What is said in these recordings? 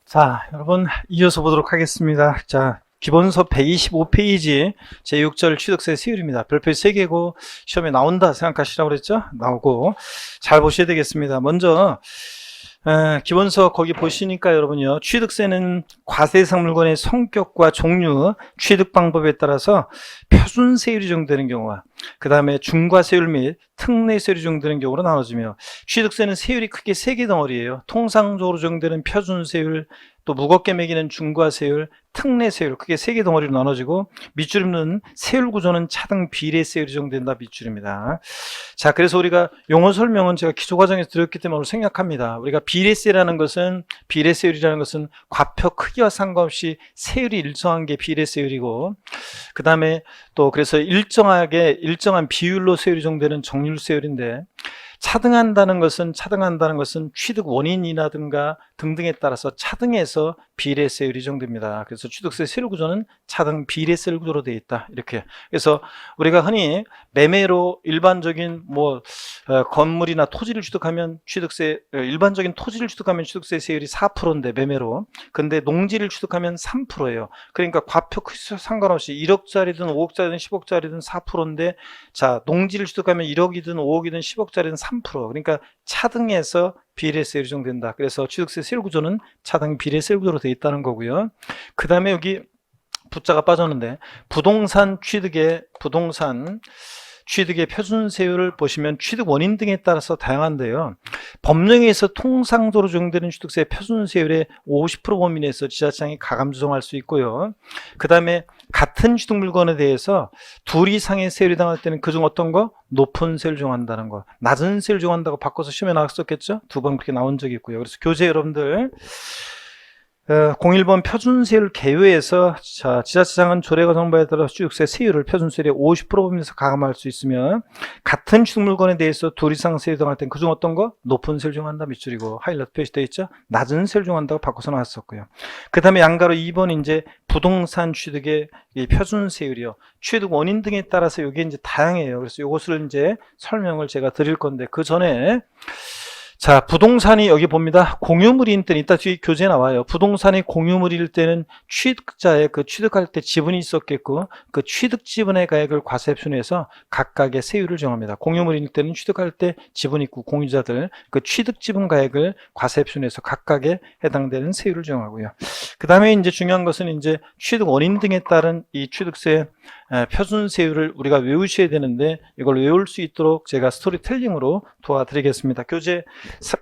자, 여러분 이어서 보도록 하겠습니다. 자, 기본서 125페이지 제6절 취득세 세율입니다. 별표 3개고 시험에 나온다 생각하시라고 그랬죠? 나오고 잘 보셔야 되겠습니다. 먼저 기본서 거기 보시니까 여러분요, 취득세는 과세상 물건의 성격과 종류, 취득 방법에 따라서 표준세율이 적용되는 경우와 그 다음에 중과세율 및 특례세율이 적용되는 경우로 나눠지며, 취득세는 세율이 크게 3개 덩어리예요. 통상적으로 적용되는 표준세율, 또 무겁게 매기는 중과세율, 특례세율, 크게 3개 덩어리로 나눠지고, 밑줄임는 세율 구조는 차등 비례세율이 적용된다 밑줄입니다. 자, 그래서 우리가 용어 설명은 제가 기초과정에서 드렸기 때문에 생략합니다. 우리가 비례세율이라는 것은 과표 크기와 상관없이 세율이 일정한 게 비례세율이고, 그 다음에 또 그래서 일정한 비율로 세율이 적용되는 정률세율인데, 차등한다는 것은 취득 원인이라든가 등등에 따라서 차등해서 비례세율이 적용됩니다. 그래서 취득세 세율 구조는 차등 비례세율 구조로 되어 있다. 이렇게. 그래서 우리가 흔히 매매로 일반적인 건물이나 토지를 취득하면 일반적인 토지를 취득하면 취득세 세율이 4%인데 매매로. 근데 농지를 취득하면 3%예요. 그러니까 과표 크기와 상관없이 1억짜리든 5억짜리든 10억짜리든 4%인데, 자, 농지를 취득하면 1억이든 5억이든 10억짜리든 3%. 그러니까 차등해서 비례세율이 적용된다. 그래서 취득세 세율 구조는 차등 비례세율 구조로 되어 있다는 거고요. 그 다음에 여기 부자가 빠졌는데, 부동산 취득의 표준세율을 보시면 취득 원인 등에 따라서 다양한데요. 법령에서 통상적으로 적용되는 취득세 표준세율의 50% 범위 내에서 지자체장이 가감 조정할 수 있고요. 그 다음에 같은 취득 물건에 대해서 둘 이상의 세율이 당할 때는 그중 어떤 거? 높은 세율 적용한다는 거, 낮은 세율 적용한다고 바꿔서 시험에 나왔었겠죠? 2번 그렇게 나온 적이 있고요. 그래서 교재 여러분들 01번 표준세율 개요에서, 자, 지자체장은 조례가 정부에 따라 취득세 세율을 표준세율의 50% 범위에서 가감할 수 있으며, 같은 취득 물건에 대해서 둘 이상 세율 정할 땐 그중 어떤 거? 높은 세율 정한다 밑줄이고, 하이라이트 표시되어 있죠? 낮은 세율 정한다고 바꿔서 나왔었고요. 그 다음에 양가로 2번 이제 부동산 취득의 이 표준세율이요. 취득 원인 등에 따라서 이게 이제 다양해요. 그래서 이것을 이제 설명을 제가 드릴 건데, 그 전에, 자, 부동산이 여기 봅니다. 공유물인 때는 이따 뒤에 교재에 나와요. 부동산이 공유물일 때는 취득자의 취득할 때 지분이 있었겠고, 그 취득 지분의 가액을 과세표준해서 각각의 세율을 정합니다. 공유물일 때는 취득할 때 지분이 있고 공유자들 그 취득 지분 가액을 과세표준해서 각각에 해당되는 세율을 정하고요. 그 다음에 이제 중요한 것은 이제 취득 원인 등에 따른 이 취득세 표준세율을 우리가 외우셔야 되는데, 이걸 외울 수 있도록 제가 스토리텔링으로 도와드리겠습니다. 교재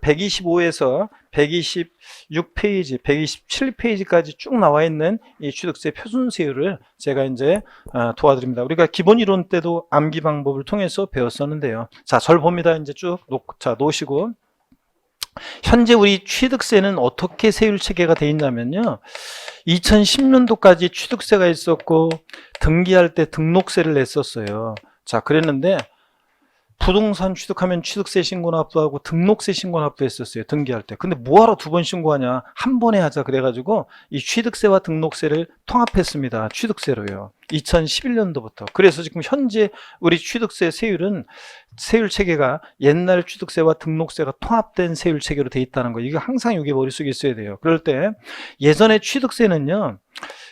125에서 126페이지, 127페이지까지 쭉 나와 있는 이 취득세 표준세율을 제가 이제 도와드립니다. 우리가 기본 이론 때도 암기 방법을 통해서 배웠었는데요. 자, 절 봅니다. 이제 쭉 놓으시고, 현재 우리 취득세는 어떻게 세율 체계가 되어 있냐면요, 2010년도까지 취득세가 있었고 등기할 때 등록세를 냈었어요. 자, 그랬는데 부동산 취득하면 취득세 신고 납부하고 등록세 신고 납부했었어요, 등기할 때. 근데 뭐하러 2번 신고하냐, 한 번에 하자 그래가지고 이 취득세와 등록세를 통합했습니다. 취득세로요, 2011년도부터. 그래서 지금 현재 우리 취득세 세율은 세율 체계가 옛날 취득세와 등록세가 통합된 세율 체계로 돼 있다는 거, 이거 항상 여기 머릿속에 있어야 돼요. 그럴 때 예전에 취득세는요,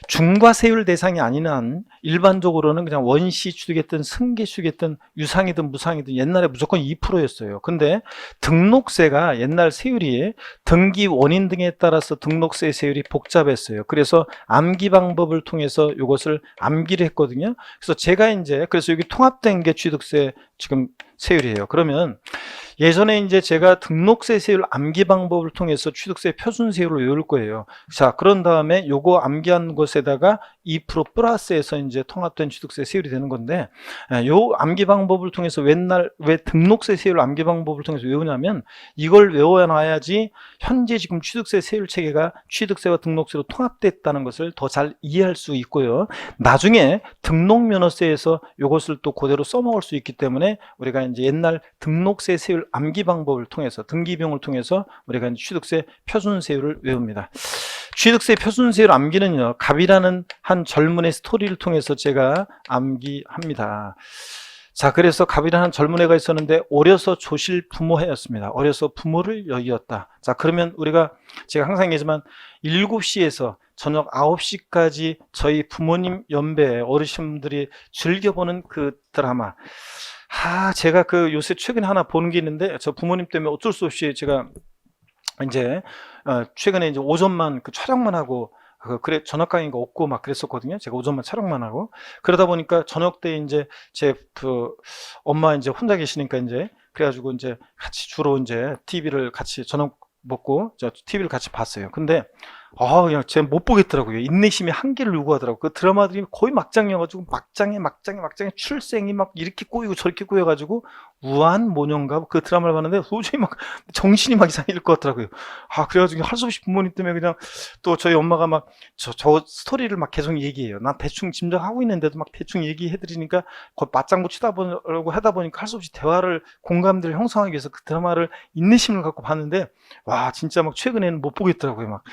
중과세율 대상이 아닌 한 일반적으로는 그냥 원시 취득이든 승계 취득이든 유상이든 무상이든 옛날에 무조건 2%였어요. 근데 등록세가 옛날 세율이 등기 원인 등에 따라서 등록세 세율이 복잡했어요. 그래서 암기 방법을 통해서 이것을 암기를 했거든요. 그래서 제가 그래서 여기 통합된 게 취득세 지금 세율이에요. 그러면 예전에 이제 제가 등록세 세율 암기 방법을 통해서 취득세 표준세율을 외울 거예요. 자, 그런 다음에 요거 암기한 것에다가 2% 플러스해서 이제 통합된 취득세 세율이 되는 건데, 요 암기 방법을 통해서 왜 등록세 세율 암기 방법을 통해서 외우냐면, 이걸 외워놔야지 현재 지금 취득세 세율 체계가 취득세와 등록세로 통합됐다는 것을 더 잘 이해할 수 있고요. 나중에 등록면허세에서 요것을 또 그대로 써먹을 수 있기 때문에 우리가 이제 옛날 등록세 세율 암기 방법을 통해서, 등기비용을 통해서 우리가 이제 취득세 표준세율을 외웁니다. 취득세 표준세율 암기는요, 갑이라는 한 젊은의 스토리를 통해서 제가 암기합니다. 자, 그래서 갑이라는 젊은 애가 있었는데 어려서 조실 부모해였습니다. 어려서 부모를 여의었다. 자, 그러면 우리가 제가 항상 얘기하지만 7시에서 저녁 9시까지 저희 부모님 연배 어르신들이 즐겨보는 그 드라마. 제가 그 요새 최근에 하나 보는 게 있는데 저 부모님 때문에 어쩔 수 없이 제가 이제 최근에 이제 오전만 그 촬영만 하고 그래 저녁 강의가 없고 막 그랬었거든요. 제가 오전만 촬영만 하고 그러다 보니까 저녁 때 이제 제 그 엄마 이제 혼자 계시니까 이제 그래가지고 이제 같이 주로 이제 TV를 같이 저녁 먹고 저 TV를 같이 봤어요. 근데 그냥 제가 못 보겠더라고요. 인내심이 한계를 요구하더라고요. 그 드라마들이 거의 막장이어가지고 막장에 출생이 막 이렇게 꼬이고 저렇게 꼬여가지고 우한 모녀인가 그 드라마를 봤는데 도저히 막 정신이 막 이상 잃을 것 같더라고요. 그래가지고 할 수 없이 부모님 때문에 그냥 또 저희 엄마가 막 저 스토리를 막 계속 얘기해요. 난 대충 짐작하고 있는데도 막 대충 얘기해드리니까 거의 맞장구 치다 보려고 하다 보니까 할 수 없이 대화를 공감대를 형성하기 위해서 그 드라마를 인내심을 갖고 봤는데 와 진짜 막 최근에는 못 보겠더라고요. 막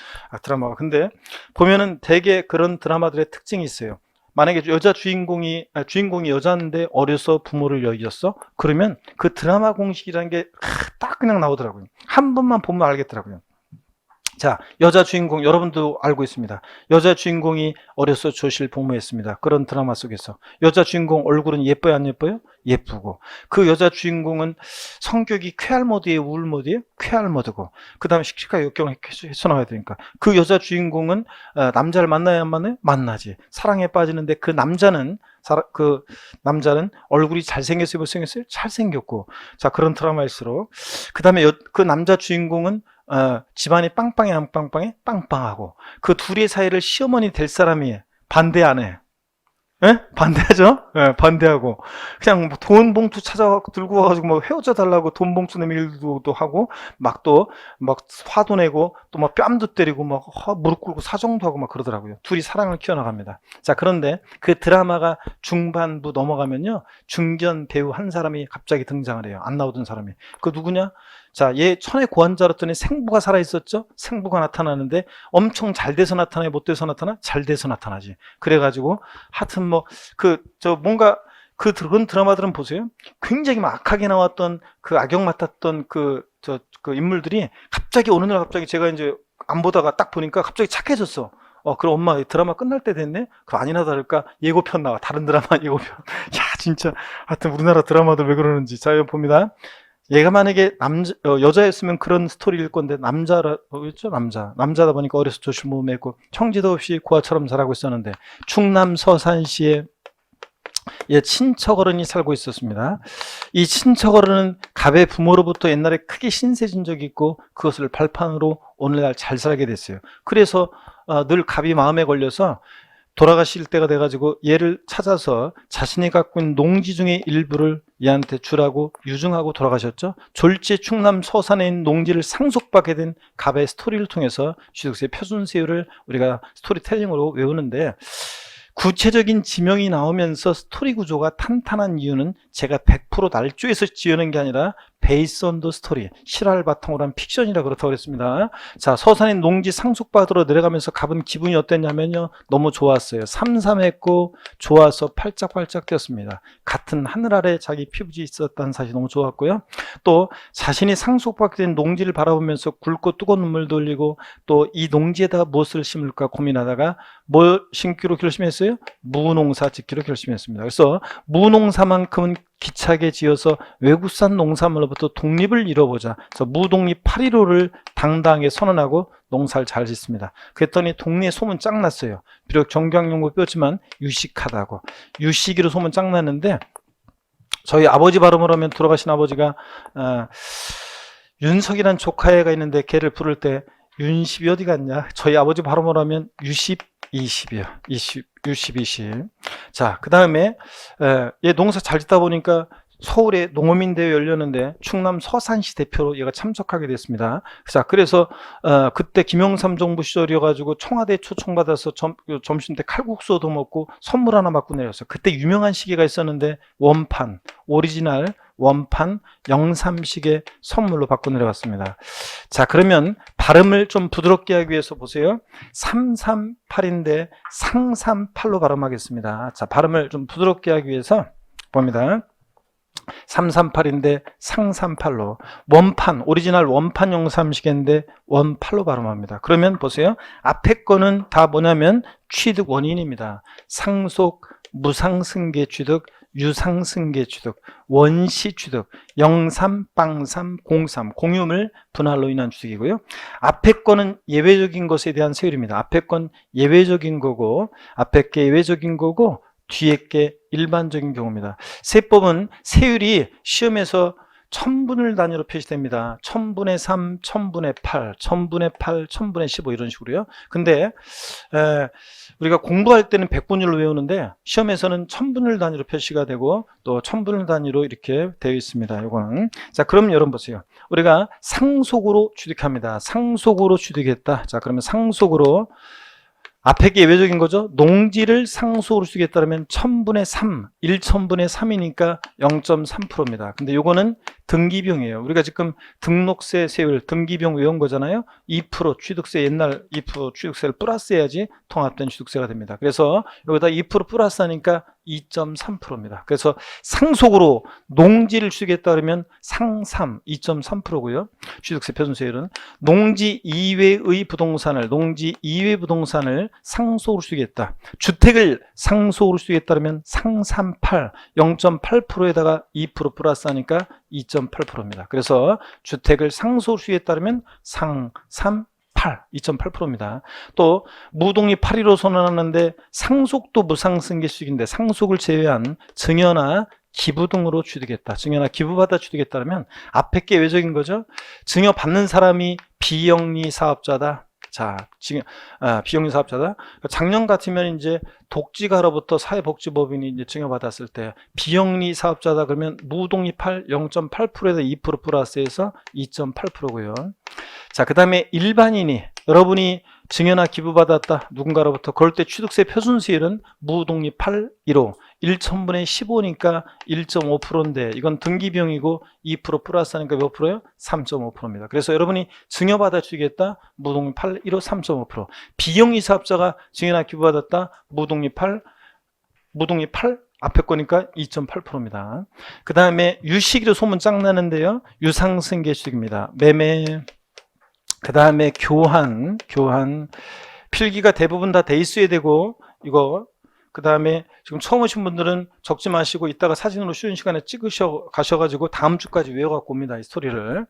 드라마가. 근데 보면은 되게 그런 드라마들의 특징이 있어요. 만약에 주인공이 여자인데 어려서 부모를 여의었어? 그러면 그 드라마 공식이라는 게 딱 그냥 나오더라고요. 한 번만 보면 알겠더라고요. 자, 여자 주인공 여러분도 알고 있습니다. 여자 주인공이 어려서 조실 부모했습니다. 그런 드라마 속에서 여자 주인공 얼굴은 예뻐요 안 예뻐요? 예쁘고 그 여자 주인공은 성격이 쾌활 모드예요 우울 모드예요? 쾌활 모드고 그 다음에 씩씩하게 역경을 헤쳐나가야 되니까 그 여자 주인공은 남자를 만나야 안 만나요? 만나지. 사랑에 빠지는데 그 남자는 얼굴이 잘생겼어요 못생겼어요? 잘생겼고 자 그런 드라마일수록 그 다음에 그 남자 주인공은 집안이 빵빵해 안 빵빵해? 빵빵하고 그 둘의 사이를 시어머니 될 사람이 반대 안 해. 예? 반대하죠? 예, 반대하고 그냥 뭐 돈 봉투 들고 와가지고 뭐 헤어져 달라고 돈 봉투 내밀기도 하고 막 화도 내고 또 막 뺨도 때리고 막 무릎 꿇고 사정도 하고 막 그러더라고요. 둘이 사랑을 키워나갑니다. 자 그런데 그 드라마가 중반부 넘어가면요 중견 배우 한 사람이 갑자기 등장을 해요. 안 나오던 사람이. 그 누구냐? 자, 얘 천의 고환자였더니 생부가 살아있었죠? 생부가 나타나는데 엄청 잘 돼서 나타나요? 못 돼서 나타나? 잘 돼서 나타나지. 그래가지고 하여튼 뭔가 그런 드라마들은 보세요. 굉장히 막 악하게 나왔던 그 악역 맡았던 그 인물들이 갑자기 어느 날 갑자기 제가 이제 안 보다가 딱 보니까 갑자기 착해졌어. 그럼 엄마 드라마 끝날 때 됐네? 그 아니나 다를까 예고편 나와. 다른 드라마 예고편. 야, 진짜 하여튼 우리나라 드라마들 왜 그러는지. 자, 여기 봅니다. 얘가 만약에 여자였으면 그런 스토리일 건데 남자였죠? 남자다 보니까 어려서 조실모매고 형제도 없이 고아처럼 자라고 있었는데 충남 서산시에 친척어른이 살고 있었습니다. 이 친척어른은 갑의 부모로부터 옛날에 크게 신세진 적이 있고 그것을 발판으로 오늘날 잘 살게 됐어요. 그래서 늘 갑이 마음에 걸려서 돌아가실 때가 돼가지고 얘를 찾아서 자신이 갖고 있는 농지 중의 일부를 얘한테 주라고 유증하고 돌아가셨죠. 졸지 충남 서산에 있는 농지를 상속받게 된 갑의 스토리를 통해서 취득세 표준세율을 우리가 스토리텔링으로 외우는데 구체적인 지명이 나오면서 스토리 구조가 탄탄한 이유는 제가 100% 날조해서 지어낸 게 아니라 베이스 온 더 스토리, 실화를 바탕으로 한 픽션이라 그렇다고 그랬습니다. 자, 서산의 농지 상속받으러 내려가면서 갑은 기분이 어땠냐면요. 너무 좋았어요. 삼삼했고 좋아서 팔짝팔짝 뛰었습니다. 같은 하늘 아래 자기 피부지 있었다는 사실이 너무 좋았고요. 또 자신이 상속받게 된 농지를 바라보면서 굵고 뜨거운 눈물도 흘리고 또 이 농지에다가 무엇을 심을까 고민하다가 뭘 심기로 결심했어요? 무농사 짓기로 결심했습니다. 그래서 무농사만큼은 기차게 지어서 외국산 농산물로부터 독립을 이뤄보자. 그래서 무독립 8.15를 당당하게 선언하고 농사를 잘 짓습니다. 그랬더니 동네에 소문 짱 났어요. 비록 정경영고 뼈지만 유식하다고. 유식이로 소문 짱 났는데 저희 아버지 발음으로 하면 돌아가신 아버지가 윤석이란 조카애가 있는데 걔를 부를 때 윤십이 어디 갔냐? 저희 아버지 발음으로 하면 유십 20이요. 20. 자, 그 다음에 얘 농사 잘 짓다 보니까 서울에 농어민 대회 열렸는데 충남 서산시 대표로 얘가 참석하게 됐습니다. 자, 그래서 그때 김영삼 정부 시절이어가지고 청와대 초청받아서 점심 때 칼국수도 먹고 선물 하나 받고 내렸어요. 그때 유명한 시계가 있었는데 원판, 오리지널 원판 영삼시계 선물로 받고 내려왔습니다. 자, 그러면 발음을 좀 부드럽게 하기 위해서 보세요. 338인데 상삼팔로 발음하겠습니다. 자, 발음을 좀 부드럽게 하기 위해서 봅니다. 338인데 상삼팔로 원판 오리지널 원판 용삼식인데 원팔로 발음합니다. 그러면 보세요. 앞에 거는 다 뭐냐면 취득 원인입니다. 상속, 무상승계 취득, 유상승계 취득, 원시 취득, 03, 빵삼, 03 공유물 분할로 인한 취득이고요. 앞에 거는 예외적인 것에 대한 세율입니다. 앞에 건 예외적인 거고 앞에 게 예외적인 거고 뒤에 게 일반적인 경우입니다. 세법은 세율이 시험에서 천분을 단위로 표시됩니다. 1000분의 3, 1000분의 8, 1000분의 8, 1000분의 15 이런 식으로요. 근데 우리가 공부할 때는 백분율로 외우는데 시험에서는 천분을 단위로 표시가 되고 또 천분을 단위로 이렇게 되어 있습니다. 요거는 자, 그럼 여러분 보세요. 우리가 상속으로 취득합니다. 상속으로 취득했다. 자, 그러면 상속으로 앞에 게 예외적인 거죠. 농지를 상속으로 쓰겠다면 1000분의 3, 1000분의 3이니까 0.3%입니다. 근데 요거는 등기비용이에요. 우리가 지금 등록세 세율, 등기비용 외운 거잖아요. 2% 취득세 옛날 2% 취득세를 플러스 해야지 통합된 취득세가 됩니다. 그래서 여기다 2% 플러스 하니까 2.3%입니다. 그래서 상속으로 농지를 취득했다 그러면 상삼 2.3%고요. 취득세 표준세율은 농지 이외의 부동산을 상속으로 취득했다. 주택을 상속으로 취득했다 그러면 상삼팔 0.8%에다가 2% 플러스 하니까 2.8%입니다. 그래서 주택을 상속으로 취득했다 그러면 상삼 2.8%입니다. 또 무동이 8.15 선언하는데 상속도 무상승계 취득인데 상속을 제외한 증여나 기부 등으로 취득했다. 증여나 기부받아 취득했다면 앞에 게 예외적인 거죠. 증여 받는 사람이 비영리 사업자다. 자, 비영리 사업자다. 작년 같으면 이제 독지가로부터 사회복지법인이 이제 증여받았을 때 비영리 사업자다 그러면 무동이 0.8%에서 2% 플러스해서 2.8%고요. 자, 그 다음에 일반인이 여러분이 증여나 기부받았다 누군가로부터 그럴 때 취득세 표준세율은 무독립 8.15 1000분의 15니까 1.5%인데 이건 등기비용이고 2% 플러스 하니까 몇 프로요? 3.5%입니다. 그래서 여러분이 증여받아 주겠다 무독립 8.15 3.5% 비영리 사업자가 증여나 기부받았다 무독립 8 앞에 거니까 2.8%입니다. 그 다음에 유식이로 소문 짱 나는데요. 유상승계 취득입니다. 매매 그 다음에 교환 필기가 대부분 다 돼 있어야 되고 이거 그 다음에 지금 처음 오신 분들은 적지 마시고 이따가 사진으로 쉬는 시간에 찍으셔 가셔가지고 다음 주까지 외워갖고 옵니다. 이 스토리를.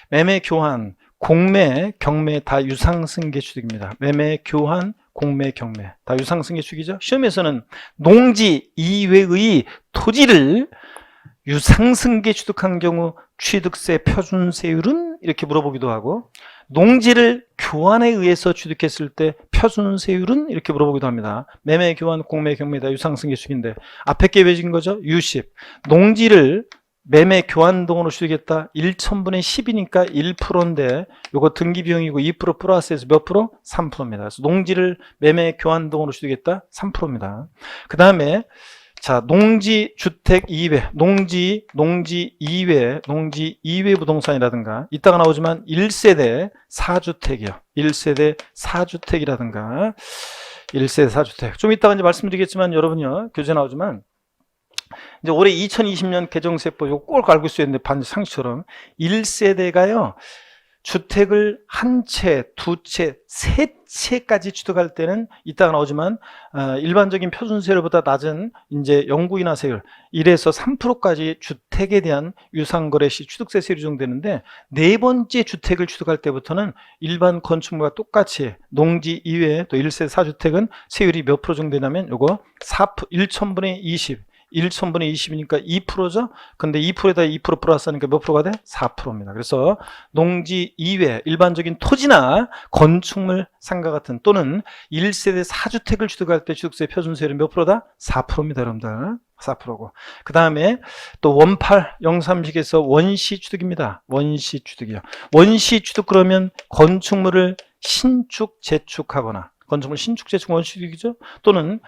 매매 교환 공매 경매 다 유상승계 취득입니다. 매매 교환 공매 경매 다 유상승계 취득이죠. 시험에서는 농지 이외의 토지를 유상승계 취득한 경우 취득세 표준세율은 이렇게 물어보기도 하고 농지를 교환에 의해서 취득했을 때 표준세율은 이렇게 물어보기도 합니다. 매매, 교환, 공매, 경매 다 유상승계 취득인데 앞에 게 왜진 거죠? 유십 농지를 매매, 교환 등으로 취득했다 1000분의 10이니까 1%인데 요거 등기비용이고 2% 플러스해서 몇 프로? 3%입니다. 그래서 농지를 매매, 교환 등으로 취득했다 3%입니다. 그 다음에 자, 농지 주택 이외, 농지 이외 부동산이라든가 이따가 나오지만 1세대 4주택이요. 1세대 4주택이라든가 1세대 4주택. 좀 이따가 이제 말씀드리겠지만 여러분요. 교재 나오지만 이제 올해 2020년 개정세법 이거 꼭 알고 있어야 되는데 반드시 상식처럼 1세대가요. 주택을 한 채, 두 채, 세 채까지 취득할 때는 이따가 나오지만 일반적인 표준세율보다 낮은 이제 영구인하세율 1에서 3%까지 주택에 대한 유상거래 시 취득세 세율이 적용되는데 네 번째 주택을 취득할 때부터는 일반 건축물과 똑같이 농지 이외에 또 1세 4주택은 세율이 몇 프로 정도냐면 요거 1000분의 20 1000분의 20이니까 2%죠. 근데 2%에다 2% 플러스 하니까 몇 프로가 돼? 4%입니다. 그래서 농지 이외 일반적인 토지나 건축물 상가 같은 또는 1세대 4주택을 취득할 때 취득세 표준세율은 몇 프로다? 4%입니다. 여러분들. 4%고. 그 다음에 또 원팔 03식에서 원시 취득입니다. 원시 취득이요. 원시 취득 그러면 건축물을 신축 재축하거나 건축물 신축 재축 원시 취득이죠. 또는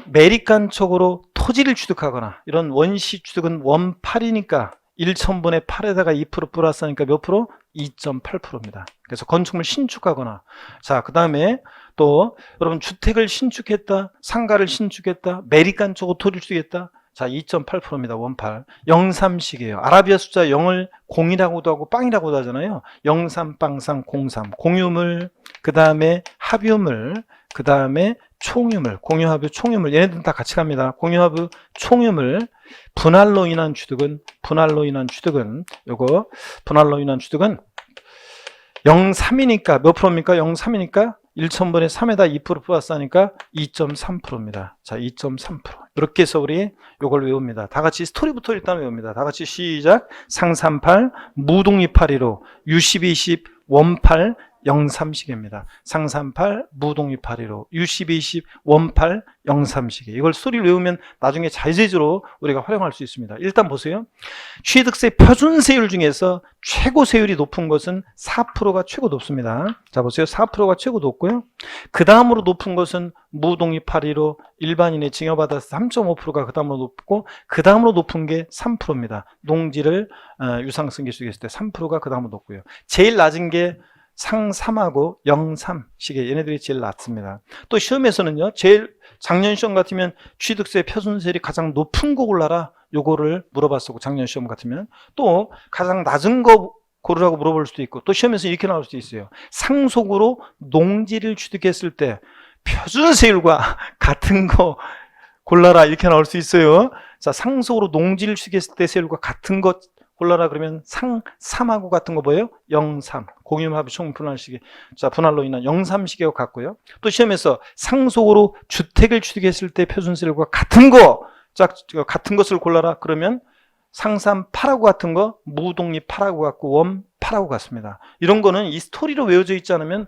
매립간척으로 토지를 취득하거나 이런 원시 취득은 원팔이니까 1000분의 8에다가 2% 플러스 하니까 몇 프로? 2.8%입니다. 그래서 건축물 신축하거나 자, 그 다음에 또 여러분 주택을 신축했다, 상가를 신축했다, 매립간척으로 토지를 취득했다. 자, 2.8%입니다. 18. 03식이에요. 아라비아 숫자 0을 0이라고도 하고 빵이라고도 하잖아요. 03, 빵상, 03. 공유물, 그 다음에 합유물, 그 다음에 총유물, 공유합유, 총유물. 얘네들은 다 같이 갑니다. 공유합유, 총유물. 분할로 인한 취득은 요거 분할로 인한 취득은 0.3이니까 몇 프로입니까? 0.3이니까 1,000분의 3에다 2% 플러스 하니까 2.3%입니다. 자, 2.3%. 이렇게 해서 우리 요걸 외웁니다. 다 같이 스토리부터 일단 외웁니다. 다 같이 시작. 상산팔, 무독립파리로, U12, 원팔, 03식입니다. 상산팔, 무독립파리로, U12, 원팔, 03식이. 이걸 스토리를 외우면 나중에 자유제주로 우리가 활용할 수 있습니다. 일단 보세요. 취득세 표준세율 중에서 최고 세율이 높은 것은 4%가 최고 높습니다. 자, 보세요. 4%가 최고 높고요. 그 다음으로 높은 것은 무독립파리로 일반인의 징여받아서 3.5%가 그 다음으로 높고, 그 다음으로 높은 게 3%입니다. 농지를 유상승계 주겠을 때 3%가 그 다음으로 높고요. 제일 낮은 게 상3하고 03식의 얘네들이 제일 낮습니다. 또 시험에서는요, 제일 작년 시험 같으면 취득세 표준세율이 가장 높은 거 골라라, 요거를 물어봤었고, 작년 시험 같으면 또 가장 낮은 거 고르라고 물어볼 수도 있고, 또 시험에서 이렇게 나올 수도 있어요. 상속으로 농지를 취득했을 때 표준세율과 같은 거 골라라, 이렇게 나올 수 있어요. 자, 상속으로 농지를 취득했을 때 세율과 같은 것 골라라 그러면 상3하고 같은 거 뭐예요? 03. 공유합의 총 분할식이. 자, 분할로 인한 03식하고 같고요. 또 시험에서 상속으로 주택을 취득했을 때 표준세율과 같은 거, 자, 같은 것을 골라라 그러면 상산8하고 같은 거, 무독립8하고 같고, 원8하고 같습니다. 이런 거는 이 스토리로 외워져 있지 않으면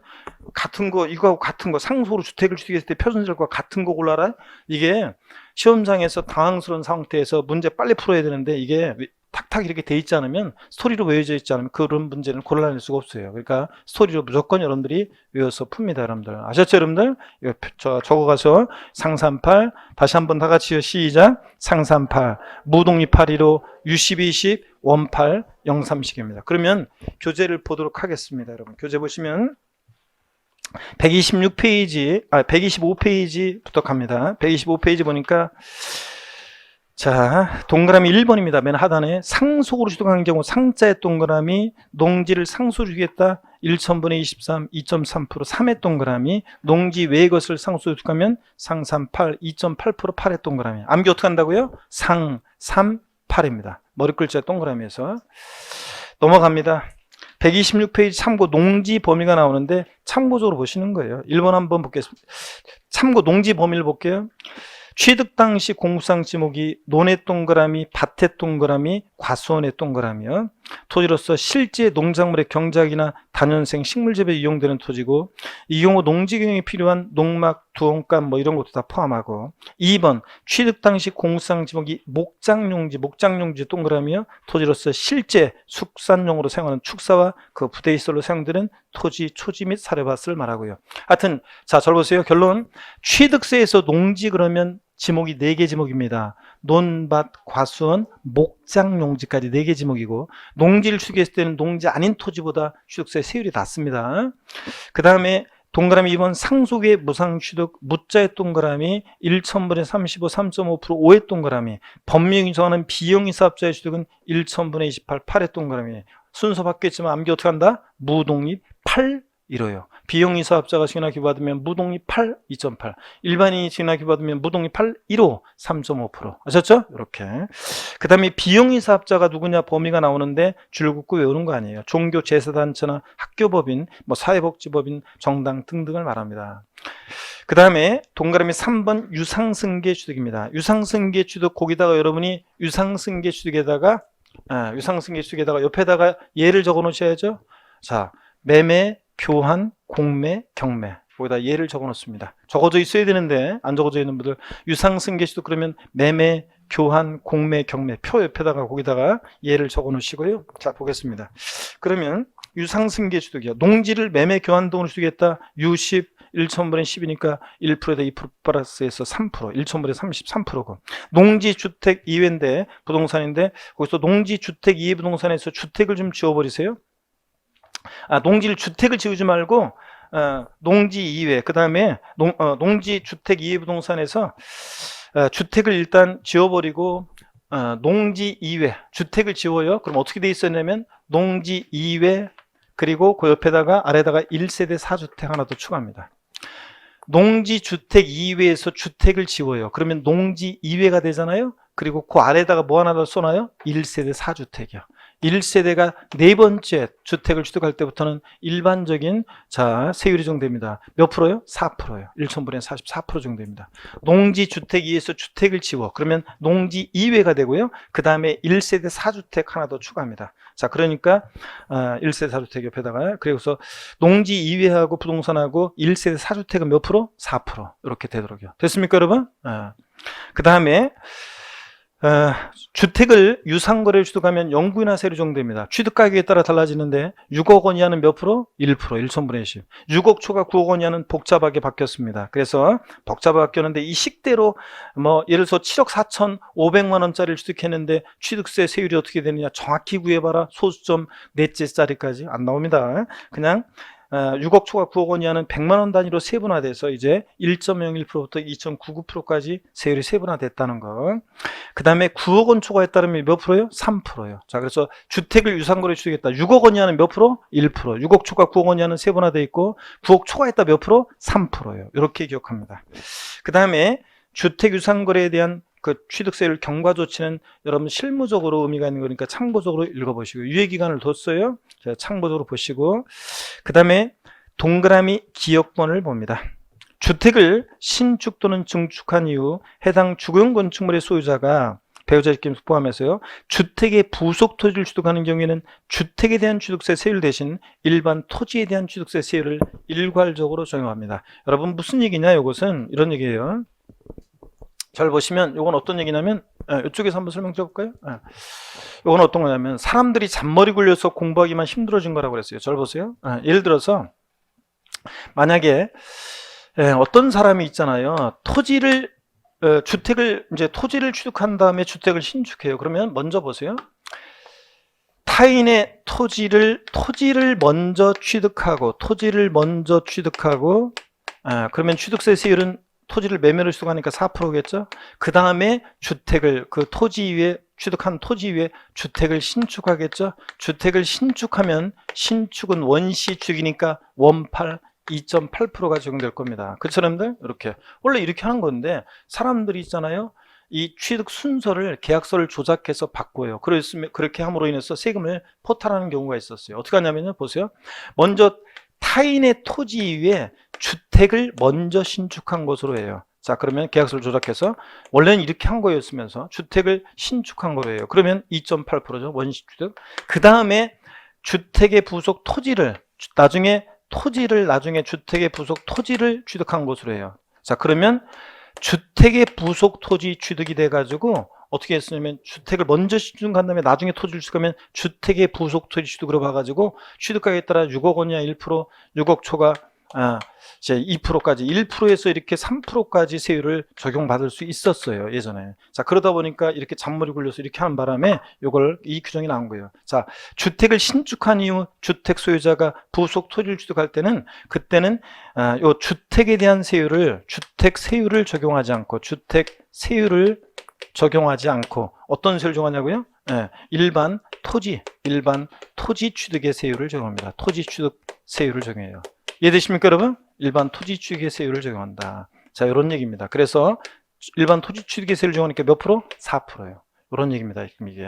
같은 거, 이거하고 같은 거, 상속으로 주택을 취득했을 때 표준세율과 같은 거 골라라. 이게 시험장에서 당황스러운 상태에서 문제 빨리 풀어야 되는데, 이게 탁탁 이렇게 돼 있지 않으면, 스토리로 외워져 있지 않으면 그런 문제는 골라낼 수가 없어요. 그러니까 스토리로 무조건 여러분들이 외워서 풉니다. 여러분들 아셨죠? 여러분들 이거 적어가서 상산8 다시 한번 다 같이요. 시작. 상산8 무독립8이로 U12, 원팔 03식입니다. 그러면 교재를 보도록 하겠습니다. 여러분 교재 보시면 126페이지 125페이지부터 갑니다. 125페이지 보니까, 자, 동그라미 1번입니다. 맨 하단에 상속으로 취득한 경우 상자의 동그라미, 농지를 상속으로 주겠다 1,000분의 23, 2.3%, 3의 동그라미, 농지 외의 것을 상속으로 취득하면 상산8, 2.8%, 8의 동그라미. 암기 어떻게 한다고요? 상, 3, 8입니다. 머리 글자 동그라미에서 넘어갑니다. 126페이지 참고 농지 범위가 나오는데 참고적으로 보시는 거예요. 1번 한번 보겠습니다. 참고 농지 범위를 볼게요. 취득 당시 공구상 지목이 논의 동그라미, 밭의 동그라미, 과수원의 동그라미요. 토지로서 실제 농작물의 경작이나 단연생 식물재배에 이용되는 토지고, 이 경우 농지 경영에 필요한 농막, 두원감 뭐 이런 것도 다 포함하고. 2번 취득 당시 공구상 지목이 목장용지 동그라미요. 토지로서 실제 축산용으로 사용하는 축사와 그 부대시설로 사용되는 토지, 초지 및 사료밭을 말하고요. 하여튼 자, 잘 보세요. 결론, 취득세에서 농지 그러면 지목이 4개 지목입니다. 논밭, 과수원, 목장용지까지 4개 지목이고, 농지를 취득했을 때는 농지 아닌 토지보다 취득세 세율이 낮습니다. 그 다음에 동그라미 2번 상속의 무상취득, 무자의 동그라미 1,000분의 35, 3.5%, 5의 동그라미, 법령이 정하는 비용이 사업자의 취득은 1,000분의 28, 8의 동그라미. 순서 바뀌었지만 암기 어떻게 한다? 무독립 8, 1호요. 비용이 사업자가 증인화 기부받으면 무독립 8, 2.8. 일반인이 증인화 기부받으면 무독립 8, 1호, 3.5%. 아셨죠? 이렇게. 그 다음에 비용이 사업자가 누구냐 범위가 나오는데 줄 긋고 외우는 거 아니에요. 종교, 제사단체나 학교법인, 뭐 사회복지법인, 정당 등등을 말합니다. 그 다음에 동그라미 3번 유상승계 취득입니다. 유상승계 취득, 거기다가 여러분이 유상승계 취득에다가 옆에다가 예를 적어 놓으셔야죠. 자, 매매, 교환, 공매, 경매. 거기다 예를 적어 놓습니다. 적어져 있어야 되는데 안 적어져 있는 분들, 유상승계 취득 그러면 매매, 교환, 공매, 경매 표 옆에다가 거기다가 예를 적어 놓으시고요. 자, 보겠습니다. 그러면 유상승계 취득이요. 농지를 매매, 교환 등으로 취득했다. U10 1,000분의 10이니까 1%에다 2% 플러스해서 3%, 1,000분의 33%고, 농지 주택 이외인데 부동산인데 거기서 농지 주택 이외 부동산에서 주택을 좀 지워버리세요. 농지를 주택을 지우지 말고 농지 이외, 그 다음에 농지 주택 이외 부동산에서 주택을 일단 지워버리고 농지 이외 주택을 지워요. 그럼 어떻게 돼 있었냐면 농지 이외 그리고 그 옆에다가 아래다가 1세대 4주택 하나 더 추가합니다. 농지 주택 이외에서 주택을 지워요. 그러면 농지 이외가 되잖아요. 그리고 그 아래다가 뭐 하나 더 써놔요? 1세대 4주택이요. 1세대가 네 번째 주택을 취득할 때부터는 일반적인 세율이 정됩니다. 몇 프로요? 4%요. 1,000분의 44% 정도입니다. 농지 주택 이에서 주택을 지워. 그러면 농지 이외가 되고요. 그 다음에 1세대 4주택 하나 더 추가합니다. 자, 그러니까 1세대 4주택 옆에다가 그래서 농지 이외하고 부동산하고 1세대 4주택은 몇 프로? 4% 이렇게 되도록요. 됐습니까, 여러분? 그 다음에 주택을 유상거래로 취득하면 영구인하 세율이 적용됩니다. 취득가격에 따라 달라지는데 6억 원 이하는 몇 프로? 1%, 1,000분의 10. 6억 초과 9억 원 이하는 복잡하게 바뀌었습니다. 그래서 복잡하게 바뀌었는데 이 식대로 예를 들어서 7억 4,500만 원짜리를 취득했는데 취득세 세율이 어떻게 되느냐 정확히 구해봐라. 소수점 넷째 자리까지 안 나옵니다. 그냥 6억 초과 9억 원 이하는 100만 원 단위로 세분화돼서 이제 1.01%부터 2.99%까지 세율이 세분화됐다는 거. 그 다음에 9억 원 초과에 따르면 몇 프로요? 3%요. 자, 그래서 주택을 유상거래 취득했다. 6억 원 이하는 몇 프로? 1%. 6억 초과 9억 원 이하는 세분화돼 있고 9억 초과했다 몇 프로? 3%요. 이렇게 기억합니다. 그 다음에 주택 유상거래에 대한 그 취득세율 경과 조치는 여러분 실무적으로 의미가 있는 거니까 참고적으로 읽어보시고 유예기간을 뒀어요. 자, 참고적으로 보시고 그 다음에 동그라미 기억번을 봅니다. 주택을 신축 또는 증축한 이후 해당 주거용 건축물의 소유자가 배우자 입김 포함해서요. 주택의 부속 토지를 취득하는 경우에는 주택에 대한 취득세 세율 대신 일반 토지에 대한 취득세 세율을 일괄적으로 적용합니다. 여러분 무슨 얘기냐 이것은 이런 얘기예요. 잘 보시면 이건 어떤 얘기냐면 이쪽에서 한번 설명 드려볼까요? 이건 어떤 거냐면 사람들이 잔머리 굴려서 공부하기만 힘들어진 거라고 그랬어요. 잘 보세요. 예를 들어서 만약에 어떤 사람이 있잖아요. 토지를 취득한 다음에 주택을 신축해요. 그러면 먼저 보세요. 타인의 토지를 먼저 취득하고 그러면 취득세 세율은 토지를 매매로 취득하니까 4%겠죠. 그 다음에 주택을 그 토지 위에 취득한 토지 위에 주택을 신축하겠죠. 주택을 신축하면 신축은 원시축이니까 원팔 2.8%가 적용될 겁니다. 그렇죠, 여러분들? 이렇게 원래 이렇게 하는 건데 사람들이 있잖아요. 이 취득 순서를 계약서를 조작해서 바꿔요. 그렇게 함으로 인해서 세금을 포탈하는 경우가 있었어요. 어떻게 하냐면요, 보세요. 먼저 타인의 토지 위에 주택을 먼저 신축한 것으로 해요. 자, 그러면 계약서를 조작해서 원래는 이렇게 한 거였으면서 주택을 신축한 거로 해요. 그러면 2.8%죠. 원시취득. 그 다음에 주택의 부속 토지를 나중에 주택의 부속 토지를 취득한 것으로 해요. 자, 그러면 주택의 부속 토지 취득이 돼가지고 어떻게 했으냐면 주택을 먼저 취득한 다음에 나중에 토지를 취득하면 주택의 부속 토지 취득으로 봐가지고 취득가격에 따라 6억 원이야 1%, 6억 초과 이제 2%까지 1%에서 이렇게 3%까지 세율을 적용받을 수 있었어요, 예전에. 자, 그러다 보니까 이렇게 잔머리 굴려서 이렇게 하는 바람에 이 규정이 나온 거예요. 자, 주택을 신축한 이후 주택 소유자가 부속 토지를 취득할 때는 그때는 요 주택에 대한 주택 세율을 적용하지 않고 어떤 세율을 적용하냐고요? 일반 토지 취득의 세율을 적용합니다. 토지 취득 세율을 적용해요. 이해되십니까, 여러분? 일반 토지 취득의 세율을 적용한다. 자, 이런 얘기입니다. 그래서 일반 토지 취득의 세율을 적용하니까 몇 프로? 4%예요. 이런 얘기입니다. 이게.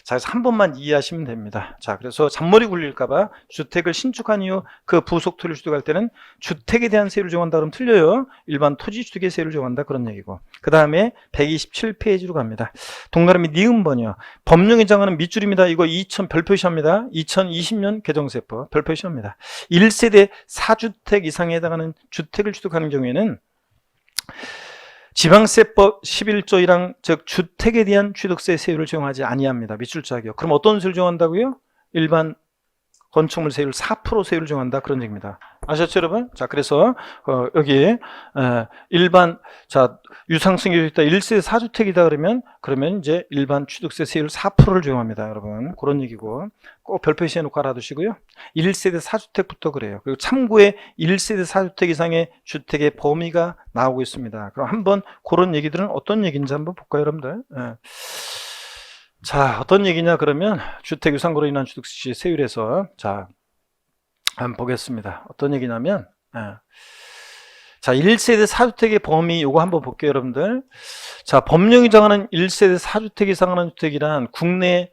자, 그래서 한 번만 이해하시면 됩니다. 자, 그래서 잔머리 굴릴까봐 주택을 신축한 이후 그 부속 토지를 취득할 때는 주택에 대한 세율을 적용한다 그러면 틀려요. 일반 토지 취득의 세율을 적용한다 그런 얘기고. 그 다음에 127페이지로 갑니다. 동그라미 니은번이요. 법령에 정하는 밑줄입니다. 이거 별표시합니다. 2020년 개정세법 별표시합니다. 1세대 4주택 이상에 해당하는 주택을 취득하는 경우에는 지방세법 11조 1항 즉 주택에 대한 취득세 세율을 적용하지 아니합니다. 밑줄짝이요. 그럼 어떤 세율을 적용한다고요? 일반 건축물 세율 4% 세율을 정한다. 그런 얘기입니다. 아셨죠, 여러분? 자, 그래서 여기 일반 유상승률이 있다. 1세대 4주택이다 그러면 이제 일반 취득세 세율 4%를 적용합니다, 여러분. 그런 얘기고 꼭 별표시해 놓고 알아두시고요. 1세대 4주택부터 그래요. 그리고 참고에 1세대 4주택 이상의 주택의 범위가 나오고 있습니다. 그럼 한번 그런 얘기들은 어떤 얘기인지 한번 볼까요, 여러분들? 자, 어떤 얘기냐 그러면 주택 유상으로 인한 취득세 세율에서 자, 한번 보겠습니다. 어떤 얘기냐면 자, 1세대 4주택의 범위 요거 한번 볼게요, 여러분들. 자, 법령이 정하는 1세대 4주택 이상 하는 주택이란 국내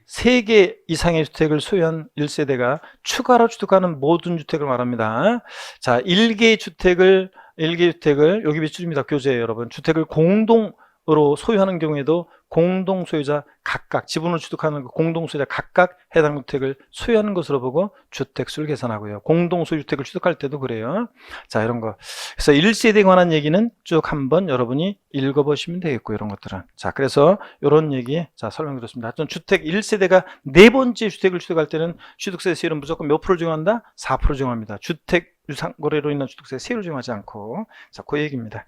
3개 이상의 주택을 소유한 1세대가 추가로 취득하는 모든 주택을 말합니다. 자, 1개 주택을 여기 밑줄입니다. 교재예요, 여러분. 주택을 공동으로 소유하는 경우에도 공동 소유자 각각 지분을 취득하는 공동 소유자 각각 해당 주택을 소유하는 것으로 보고 주택수를 계산하고요. 공동 소유 주택을 취득할 때도 그래요. 자, 이런 거. 그래서 1세대에 관한 얘기는 쭉 한번 여러분이 읽어보시면 되겠고, 이런 것들은. 자, 그래서 이런 얘기 설명드렸습니다. 하여튼 주택 1세대가 네 번째 주택을 취득할 때는 취득세 세율은 무조건 몇 프로 적용한다? 4% 적용합니다. 주택 유상거래로 인한 취득세 세율을 적용하지 않고. 자, 그 얘기입니다.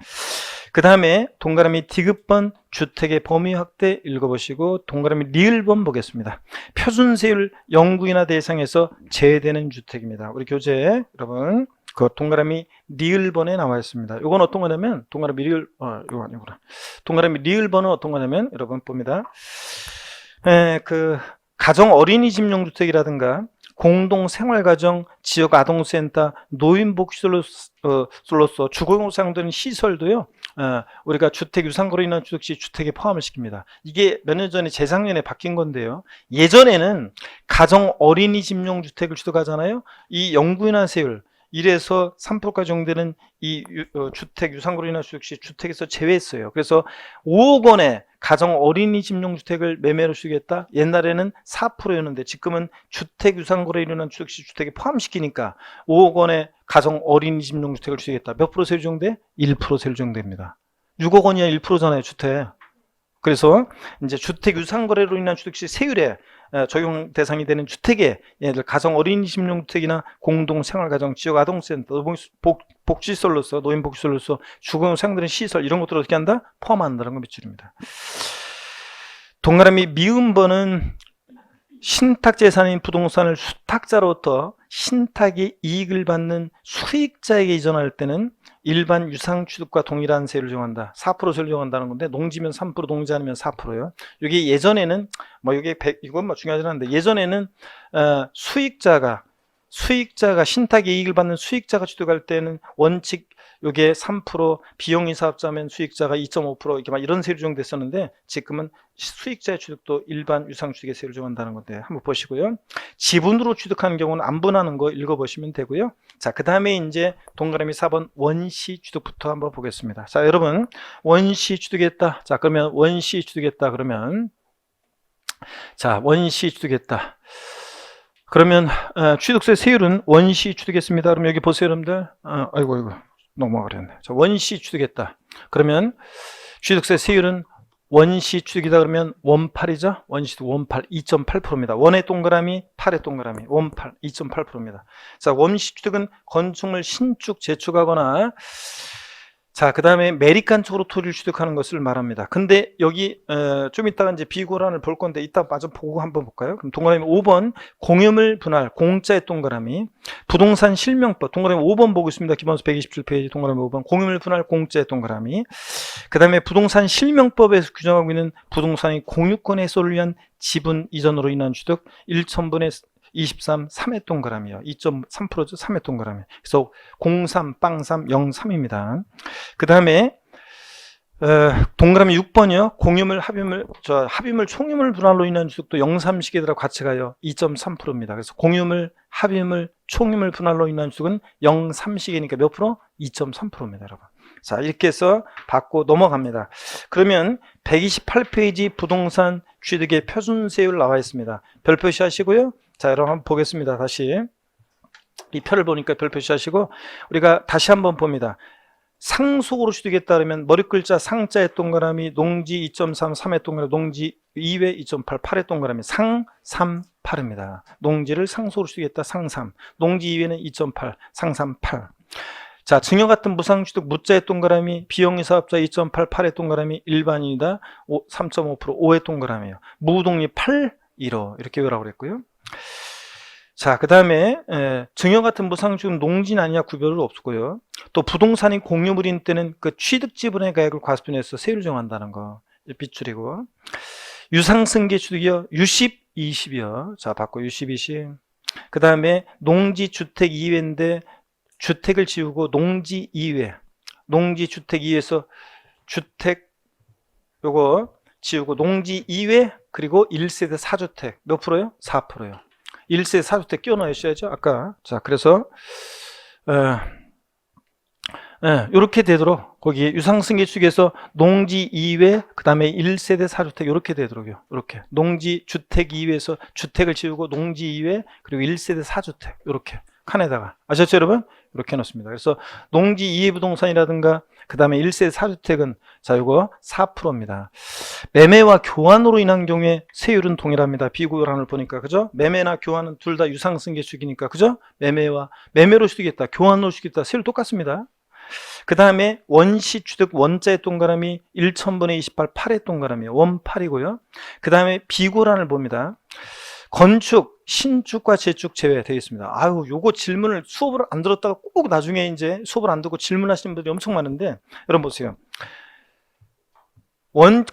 그 다음에 동그라미 디귿번 주택의 범위 확대 읽어보시고 동그라미 리을번 보겠습니다. 표준세율 영구인하 대상에서 제외되는 주택입니다. 우리 교재 여러분 그 동그라미 리을번에 나와 있습니다. 이건 어떤 거냐면 동그라미 리을 이거 아니구나. 동그라미 리을번은 어떤 거냐면 여러분 봅니다. 그 가정 어린이집용 주택이라든가 공동생활가정, 지역아동센터, 노인복지시설로서 주거용으로 사용되는 시설도요, 우리가 주택 유상거래 인한 취득 시 주택에 포함을 시킵니다. 이게 몇 년 전에 재작년에 바뀐 건데요. 예전에는 가정 어린이집용 주택을 취득하잖아요. 이 영구인하 세율 1에서 3%까지 적용되는 이 주택 유상거래 인한 취득 시 주택에서 제외했어요. 그래서 5억 원에 가정 어린이집용 주택을 매매로 주겠다. 옛날에는 4%였는데 지금은 주택 유상거래 인한 취득 시 주택에 포함시키니까 5억 원에 가정 어린이집용 주택을 주겠다. 몇 프로 세율 적용돼? 1% 세율 적용됩니다. 6억 원이야 1%잖아요, 주택. 그래서 이제 주택 유상거래로 인한 취득 시 세율에 적용 대상이 되는 주택에 예를 들어 가정 어린이집용 주택이나 공동생활가정, 지역아동센터, 복지시설로서 노인복지시설로서 주거용 사용되는 시설 이런 것들을 어떻게 한다? 포함한다는 거 밑줄입니다. 동그라미 미음번은 신탁재산인 부동산을 수탁자로부터 신탁의 이익을 받는 수익자에게 이전할 때는 일반 유상취득과 동일한 세율을 적용한다. 4% 세율을 적용한다는 건데 농지면 3%, 농지 아니면 4%요. 이게 예전에는 이건 중요하지 않은데 예전에는 수익자가 신탁의 이익을 받는 수익자가 취득할 때는 원칙 이게 3% 비용이 사업자면 수익자가 2.5% 이렇게 막 이런 세율이 적용됐었는데 지금은 수익자의 취득도 일반 유상취득의 세율을 적용한다는 건데 한번 보시고요. 지분으로 취득하는 경우는 안 분하는 거 읽어보시면 되고요. 자, 그 다음에 이제 동그라미 4번 원시 취득부터 한번 보겠습니다. 자, 여러분 원시 취득했다. 자, 그러면 원시 취득했다 그러면 자, 원시 취득했다. 그러면 취득세 세율은 원시 취득했습니다. 그럼 여기 보세요, 여러분들. 아이고. 넘어가렸네. 자, 원시 취득했다. 그러면 취득세 세율은 원시 취득이다 그러면 원8이죠. 원시 취득 원8 2.8%입니다. 원의 동그라미 8의 동그라미 원8 2.8%입니다. 자, 원시 취득은 건축물 신축 재축하거나 자, 그 다음에 매립간쪽으로 토지를 취득하는 것을 말합니다. 근데 여기 좀 이따가 이제 비고란을 볼 건데 이따 마저 보고 한번 볼까요? 그럼 동그라미 5번 공유물 분할 공짜의 동그라미 부동산 실명법 동그라미 5번 보고 있습니다. 기본서 127페이지 동그라미 5번 공유물 분할 공짜의 동그라미 그 다음에 부동산 실명법에서 규정하고 있는 부동산의 공유권 해소를 위한 지분 이전으로 인한 취득 1천분의 23, 3의 동그라미요. 2.3%죠. 3의 동그라미. 그래서 03, 빵3, 03입니다. 그 다음에 동그라미 6번이요. 공유물, 합유물, 총유물 분할로 인한 취득도 03시계들하고 같이 가요. 2.3%입니다. 그래서 공유물, 합유물, 총유물 분할로 인한 취득은 03시계니까 몇 프로? 2.3%입니다, 여러분. 자, 이렇게 해서 받고 넘어갑니다. 그러면 128페이지 부동산 취득의 표준세율 나와 있습니다. 별 표시하시고요. 자, 여러분 한번 보겠습니다. 다시 이 표를 보니까 별 표시하시고 우리가 다시 한번 봅니다. 상속으로 취득했다 그러면 머리 글자 상자의 동그라미 농지 2.3, 3의 동그라미 농지 2회 2.8, 8의 동그라미 상, 3, 8입니다. 농지를 상수로 추득했다. 상삼. 농지 이외는 2.8, 상삼 8. 자, 증여 같은 무상취득 무자의 동그라미, 비영리 사업자 2.8, 8의 동그라미, 일반인이다 3.5%, 5의 동그라미예요. 무독립 8, 1호 이렇게 외우라고 그랬고요. 자, 그 다음에 증여 같은 무상취득 농지는 아니냐 구별은 없고요. 또 부동산이 공유물인 때는 그 취득지분의 가액을 과소평해서 세율을 정한다는 거 빗줄이고, 유상승계 취득이요 60, 20이요. 자, 받고 60, 20. 그 다음에 농지 주택 이외인데 주택을 지우고 농지 이외, 농지 주택 이외에서 주택 요거 지우고 농지 이외, 그리고 1세대 4주택 몇 프로요? 4%요. 1세대 4주택 끼워 넣으셔야죠 아까. 자, 그래서 이렇게 되도록 거기에 유상승계 축에서 농지 이외, 그 다음에 1세대 4주택 이렇게 되도록요. 이렇게 농지 주택 이외에서 주택을 지우고 농지 이외, 그리고 1세대 4주택 이렇게 칸에다가, 아셨죠 여러분? 이렇게 해놓습니다. 그래서 농지 이외 부동산이라든가 그 다음에 1세대 4주택은 자, 요거 4%입니다. 매매와 교환으로 인한 경우에 세율은 동일합니다. 비교란을 보니까, 그죠? 매매나 교환은 둘 다 유상승계 축이니까, 그죠? 매매로 취득했다, 교환으로 취득했다, 세율 똑같습니다. 그 다음에 원시 취득 원자의 동그라미 1,000분의 28, 8의 동그라미 원 8이고요. 그 다음에 비고란을 봅니다. 건축, 신축과 재축 제외되어 있습니다. 아유, 요거 질문을 수업을 안 들었다가 꼭 나중에 이제 수업을 안 듣고 질문하시는 분들이 엄청 많은데, 여러분 보세요.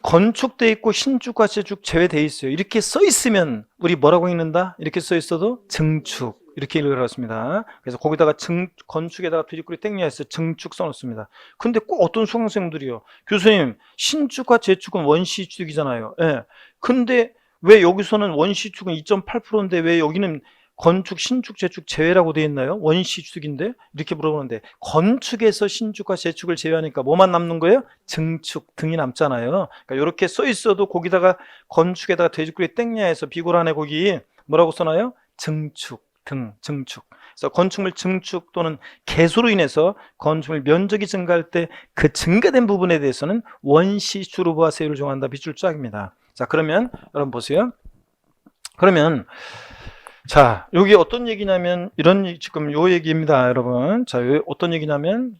건축돼 있고 신축과 재축 제외되어 있어요. 이렇게 써 있으면 우리 뭐라고 읽는다? 이렇게 써 있어도 증축 이렇게 읽어놨습니다. 그래서 거기다가 건축에다가 뒤집구리 땡겨서 증축 써놓습니다. 근데 꼭 어떤 수강생들이요, 교수님 신축과 재축은 원시 취득이잖아요. 예. 근데 왜 여기서는 원시 취득은 2.8%인데 왜 여기는 건축, 신축, 재축 제외라고 되어 있나요? 원시 취득인데? 이렇게 물어보는데, 건축에서 신축과 재축을 제외하니까 뭐만 남는 거예요? 증축 등이 남잖아요. 그러니까 이렇게 써 있어도 거기다가 건축에다가 돼지꼬리 땡냐해서 비고란에 거기 뭐라고 써놔요? 증축 등, 증축. 그래서 건축물 증축 또는 개소로 인해서 건축물 면적이 증가할 때 그 증가된 부분에 대해서는 원시 주루부와 세율을 정한다. 빗줄 짝입니다. 자, 그러면 여러분 보세요. 그러면 자, 여기 어떤 얘기냐면 지금 요 얘기입니다, 여러분. 자, 어떤 얘기냐면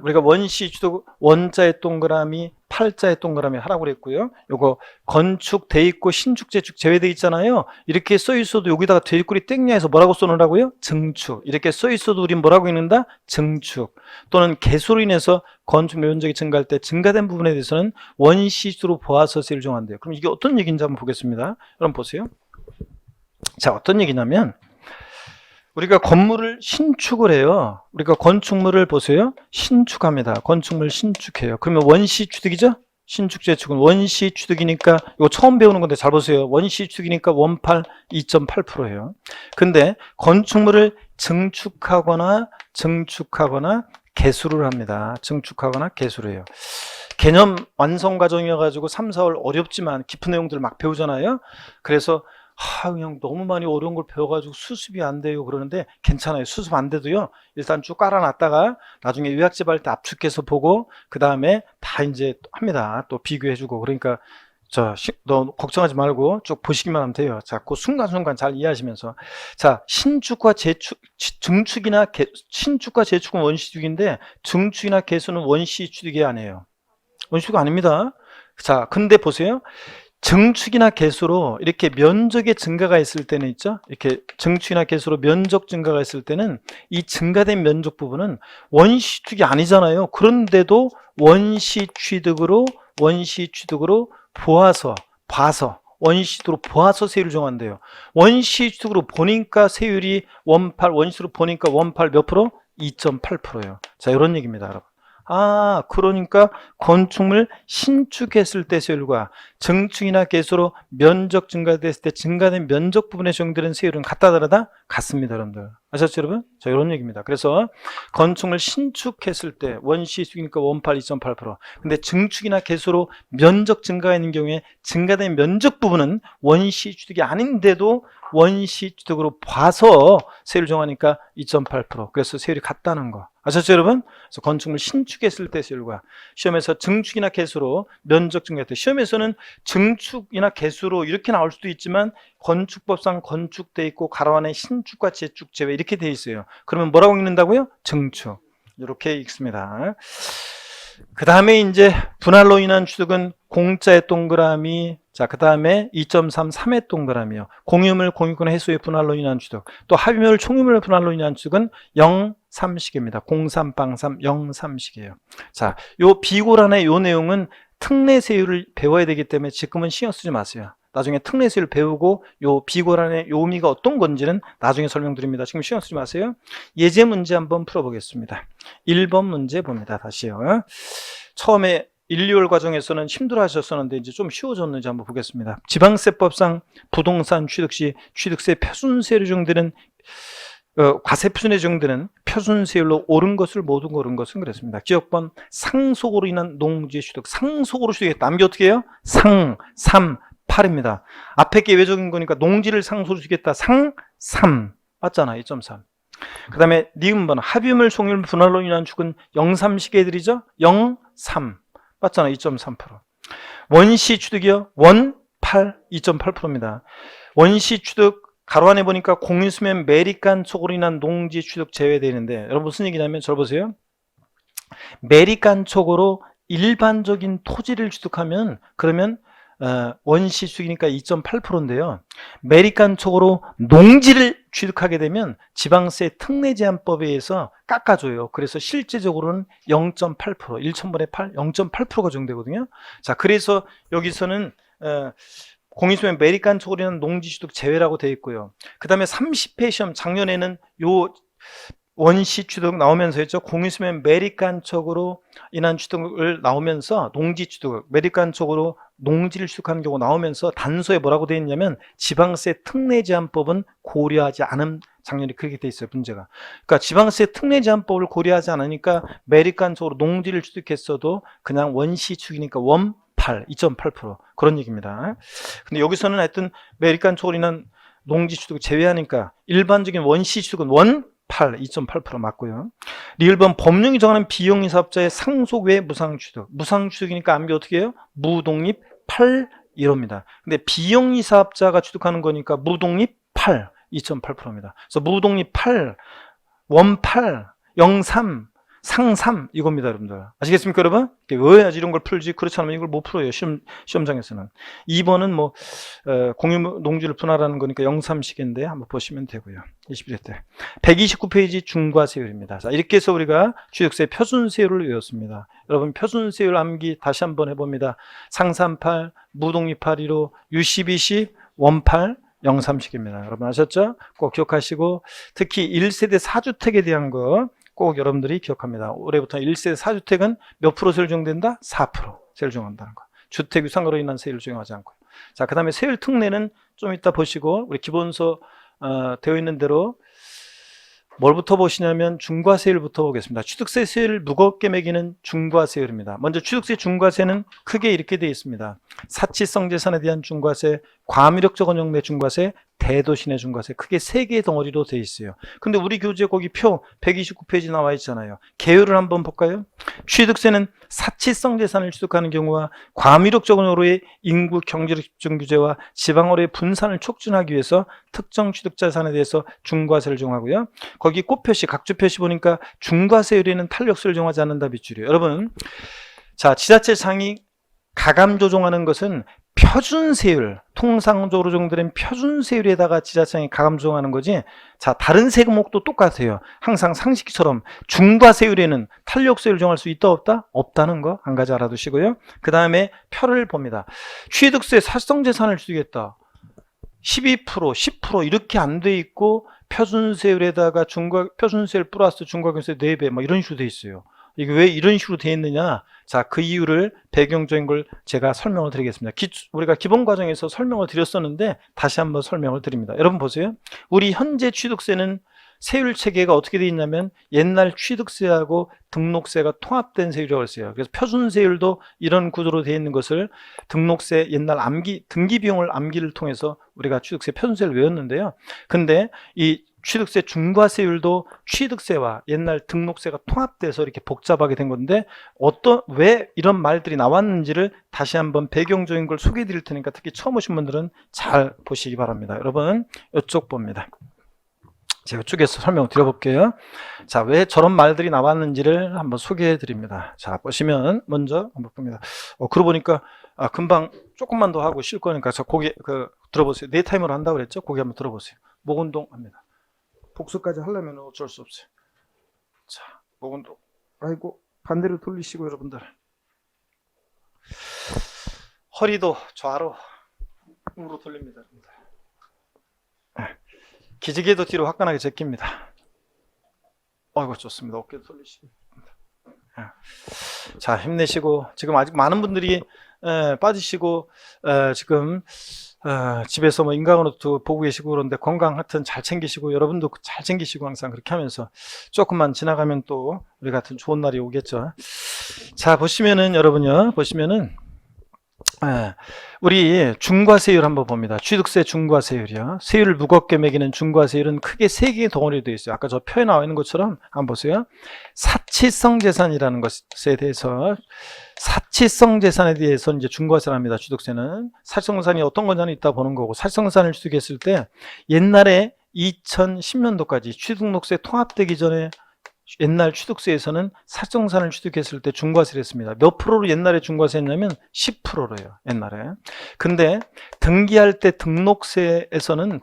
우리가 원시 취득 원자의 동그라미, 팔자의 동그라미 하라고 그랬고요. 요거 건축 돼 있고 신축, 재축 제외돼 있잖아요. 이렇게 써 있어도 여기다가 돼지꼬리 땡냐해서 뭐라고 써놓으라고요? 증축. 이렇게 써 있어도 우린 뭐라고 읽는다? 증축. 또는 개소로 인해서 건축 면적이 증가할 때 증가된 부분에 대해서는 원시주로 보아서 세율을 정한대요. 그럼 이게 어떤 얘기인지 한번 보겠습니다. 여러분 보세요. 자, 어떤 얘기냐면 우리가 건물을 신축을 해요. 우리가 건축물을 보세요. 신축합니다. 건축물 신축해요. 그러면 원시 취득이죠? 신축 재축은 원시 취득이니까 이거 처음 배우는 건데 잘 보세요. 원시 취득이니까 원팔 2.8%예요. 근데 건축물을 증축하거나 개수를 합니다. 증축하거나 개수를 해요. 개념 완성 과정이어가지고 3, 4월 어렵지만 깊은 내용들을 막 배우잖아요. 그래서 그냥 너무 많이 어려운 걸 배워가지고 수습이 안 돼요 그러는데 괜찮아요. 수습 안 돼도요, 일단 쭉 깔아놨다가 나중에 요약집 할 때 압축해서 보고 그 다음에 다 이제 합니다. 또 비교해주고. 그러니까 너 걱정하지 말고 쭉 보시기만 하면 돼요. 자, 그 순간순간 잘 이해하시면서. 자, 신축과 재축은 원시 취득인데 증축이나 개수는 원시 취득이 아니에요. 원시 취득 아닙니다. 자, 근데 보세요. 증축이나 개수로 이렇게 면적의 증가가 있을 때는 있죠. 이렇게 증축이나 개수로 면적 증가가 있을 때는 이 증가된 면적 부분은 원시 취득이 아니잖아요. 그런데도 원시 취득으로 봐서 세율을 정한대요. 원시 취득으로 보니까 세율이 원팔, 원시로 보니까 원팔 몇 프로? 2.8%예요. 자, 이런 얘기입니다, 여러분. 그러니까 건축물 신축했을 때 세율과 증축이나 개수로 면적 증가됐을 때 증가된 면적 부분에 적용되는 세율은 같다 다르다? 같습니다, 여러분들. 아셨죠, 여러분? 자, 이런 얘기입니다. 그래서 건축물 신축했을 때 원시 수익이니까 원팔 2.8%. 근데 증축이나 개수로 면적 증가가 있는 경우에 증가된 면적 부분은 원시 취득이 아닌데도 원시 취득으로 봐서 세율을 정하니까 2.8%. 그래서 세율이 같다는 거. 아셨죠, 여러분? 그래서 건축물 신축했을 때 세율과 시험에서 증축이나 개수로 면적 증가할 때, 시험에서는 증축이나 개수로 이렇게 나올 수도 있지만 건축법상 건축돼 있고 가로 안에 신축과 재축, 제외 이렇게 돼 있어요. 그러면 뭐라고 읽는다고요? 증축. 이렇게 읽습니다. 그 다음에 이제 분할로 인한 취득은 공짜의 동그라미, 자, 그 다음에 2.3, 3의 동그라미요. 공유물, 공유권 해소의 분할로 인한 취득. 또 합유물, 총유물 분할로 인한 취득은 0, 3식입니다. 03빵3, 0, 3식이에요. 자, 요 비고란의 요 내용은 특례세율을 배워야 되기 때문에 지금은 신경 쓰지 마세요. 나중에 특례세율 배우고 요 비고란의 요 의미가 어떤 건지는 나중에 설명드립니다. 지금 신경 쓰지 마세요. 예제 문제 한번 풀어보겠습니다. 1번 문제 봅니다. 다시요. 처음에 1, 2월 과정에서는 힘들어 하셨었는데 이제 좀 쉬워졌는지 한번 보겠습니다. 지방세법상 부동산 취득 시 취득세 표준세율 정도는 과세 표준에 정도는 표준세율로 옳은 것을 모든 옳은 것은 그랬습니다. 기억번 상속으로 인한 농지 취득, 상속으로 취득했다. 남기 어떻게 해요? 상, 3, 8입니다. 앞에 게 외적인 거니까 농지를 상속으로 주겠다. 상, 3 맞잖아. 2.3. 그 다음에 니은번 합유물, 총유물 분할로 인한 축은 0, 3식 애들이죠. 0, 3 맞잖아. 2.3%. 원시 취득이요. 원, 8, 2.8%입니다. 원시 취득 가로 안에 보니까 공유수면 매립간 촉으로 인한 농지 취득 제외되는데, 여러분 무슨 얘기냐면 저 보세요. 매립간 촉으로 일반적인 토지를 취득하면 그러면 원시 취득이니까 2.8%인데요. 매립간 촉으로 농지를 취득하게 되면 지방세 특례 제한법에 의해서 깎아줘요. 그래서 실제적으로는 0.8%, 1,000분의 8, 0.8%가 적용되거든요. 자, 그래서 여기서는 공유수면 매립간 촉으로 인한 농지 취득 제외라고 되어 있고요. 그 다음에 30회 시험 작년에는 요 원시 취득 나오면서 했죠. 공유수면 매립간 촉으로 인한 취득을 나오면서 농지 취득, 매립간 촉으로 농지를 취득하는 경우 나오면서 단서에 뭐라고 되어 있냐면 지방세 특례 제한법은 고려하지 않은, 작년에 그렇게 돼 있어요. 문제가. 그러니까 지방세 특례 제한법을 고려하지 않으니까 매립간 촉으로 농지를 취득했어도 그냥 원시 취득이니까 원 8, 2.8% 그런 얘기입니다. 근데 여기서는 하여튼 매립간 촉으로 인한 농지 취득을 제외하니까 일반적인 원시 취득은 원 8, 2.8% 맞고요. 리을번 법령이 정하는 비용이 사업자의 상속 외 무상취득. 무상취득이니까 암기 어떻게 해요? 무독립 8, 이럽니다. 근데 비용이 사업자가 취득하는 거니까 무독립 8, 2.8%입니다. 그래서 무독립 8, 원 8, 0, 3, 상 3 이겁니다, 여러분들. 아시겠습니까, 여러분? 외워야지 이런 걸 풀지. 그렇지 않으면 이걸 못 풀어요, 시험장에서는. 2번은 뭐 공유 농지를 분할하는 거니까 0,3식인데 한번 보시면 되고요. 21회 때 129페이지 중과세율입니다. 자, 이렇게 해서 우리가 취득세 표준세율을 외웠습니다. 여러분 표준세율 암기 다시 한번 해봅니다. 상 38, 무독립 8, 1로 U12시 원 8, 0,3식입니다. 여러분 아셨죠? 꼭 기억하시고 특히 1세대 4주택에 대한 거 꼭 여러분들이 기억합니다. 올해부터 1세대 4주택은 몇 프로 세율 적용된다? 4% 세율 적용한다는 거. 주택 유상으로 인한 세율을 적용하지 않고요. 자, 그 다음에 세율 특례는 좀 이따 보시고 우리 기본서 되어 있는 대로 뭘부터 보시냐면 중과세율부터 보겠습니다. 취득세 세율을 무겁게 매기는 중과세율입니다. 먼저 취득세 중과세는 크게 이렇게 되어 있습니다. 사치성 재산에 대한 중과세, 과미력적 원형 내 중과세, 대도시 내 중과세, 크게 세 개의 덩어리로 되어 있어요. 근데 우리 교재 거기 표 129페이지 나와 있잖아요. 계율을 한번 볼까요? 취득세는 사치성 재산을 취득하는 경우와 과미력적 원형으로의 인구 경제력 집중 규제와 지방으로의 분산을 촉진하기 위해서 특정 취득 자산에 대해서 중과세를 적용하고요. 거기 꽃표시, 각주 표시 보니까 중과세율에는 탄력세를 적용하지 않는다 밑줄이에요. 여러분, 자, 지자체 상위 가감 조정하는 것은 표준세율, 통상적으로 적용되는 표준세율에다가 지자체장이 가감 조정하는 거지. 자, 다른 세금목도 똑같아요. 항상 상식처럼 중과세율에는 탄력세율 정할 수 있다 없다? 없다는 거 한 가지 알아두시고요. 그 다음에 표를 봅니다. 취득세 사실성재산을 주겠다. 12%, 10% 이렇게 안 돼 있고 표준세율에다가 표준세율 플러스 중과경세 4배 뭐 이런 식으로 돼 있어요. 이게 왜 이런 식으로 돼 있느냐? 자, 그 이유를 배경적인 걸 제가 설명을 드리겠습니다. 우리가 기본 과정에서 설명을 드렸었는데 다시 한번 설명을 드립니다. 여러분 보세요. 우리 현재 취득세는 세율 체계가 어떻게 돼 있냐면 옛날 취득세하고 등록세가 통합된 세율이라고 했어요. 그래서 표준세율도 이런 구조로 되어 있는 것을 등록세 옛날 등기 비용을 암기를 통해서 우리가 취득세 표준세를 외웠는데요. 근데 이 취득세 중과세율도 취득세와 옛날 등록세가 통합돼서 이렇게 복잡하게 된 건데 왜 이런 말들이 나왔는지를 다시 한번 배경적인 걸 소개해 드릴 테니까 특히 처음 오신 분들은 잘 보시기 바랍니다. 여러분 이쪽 봅니다. 제가 이쪽에서 설명을 드려볼게요. 자, 왜 저런 말들이 나왔는지를 한번 소개해 드립니다. 자, 보시면 먼저 한번 봅니다. 그러고 보니까 금방 조금만 더 하고 쉴 거니까 저 고개 들어보세요. 네 타임으로 한다고 그랬죠? 고개 한번 들어보세요. 목 운동 합니다. 복수까지 하려면 어쩔 수 없어요. 자, 목 운동. 아이고, 반대로 돌리시고 여러분들. 허리도 좌로 돌립니다. 여러분들. 기지개도 뒤로 화끈하게 제낍니다. 어이구, 좋습니다. 어깨도 돌리시고. 자, 힘내시고. 지금 아직 많은 분들이 빠지시고 지금 집에서 뭐 인강으로도 보고 계시고 그런데 건강 하여튼 잘 챙기시고 여러분도 잘 챙기시고 항상 그렇게 하면서 조금만 지나가면 또 우리 같은 좋은 날이 오겠죠. 자, 보시면은 여러분요, 보시면은 우리 중과세율 한번 봅니다. 취득세 중과세율이요. 세율을 무겁게 매기는 중과세율은 크게 세 개의 덩어리로 되어 있어요. 아까 저 표에 나와 있는 것처럼 한번 보세요. 사치성 재산이라는 것에 대해서 이제 중과세를 합니다. 취득세는 사치성 재산이 어떤 건지 있다 보는 거고, 사치성 재산을 취득했을 때 옛날에 2010년도까지 취등록세 통합되기 전에 옛날 취득세에서는 사치성산을 취득했을 때 중과세를 했습니다. 몇 프로로 옛날에 중과세 했냐면 10%로요. 옛날에. 근데 등기할 때 등록세에서는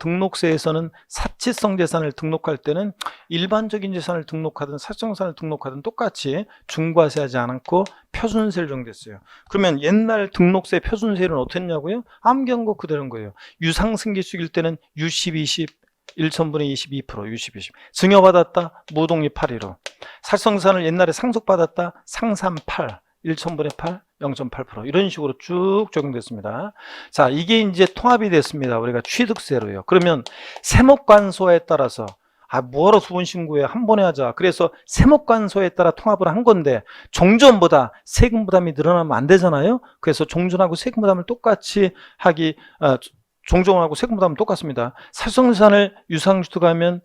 사치성 재산을 등록할 때는 일반적인 재산을 등록하든 사치성산을 등록하든 똑같이 중과세하지 않고 표준세를 정했어요. 그러면 옛날 등록세 표준세율은 어떻게 했냐고요? 암기한 거 그대로인 거예요. 유상승기수일 때는 U10, 20 1천분의 22%, 20, 20. 증여받았다, 무독립 8.15. 사치성산을 옛날에 상속받았다, 상산 8, 1천분의 8, 0.8%. 이런 식으로 쭉 적용됐습니다. 자, 이게 이제 통합이 됐습니다. 우리가 취득세로요. 그러면 세목관소에 따라서 뭐하러 두 번 신고해? 한 번에 하자. 그래서 세목관소에 따라 통합을 한 건데 종전보다 세금 부담이 늘어나면 안 되잖아요. 그래서 종전하고 세금 부담을 똑같이 하기 종전하고 세금 부담은 똑같습니다. 사치성산을 유상취득하면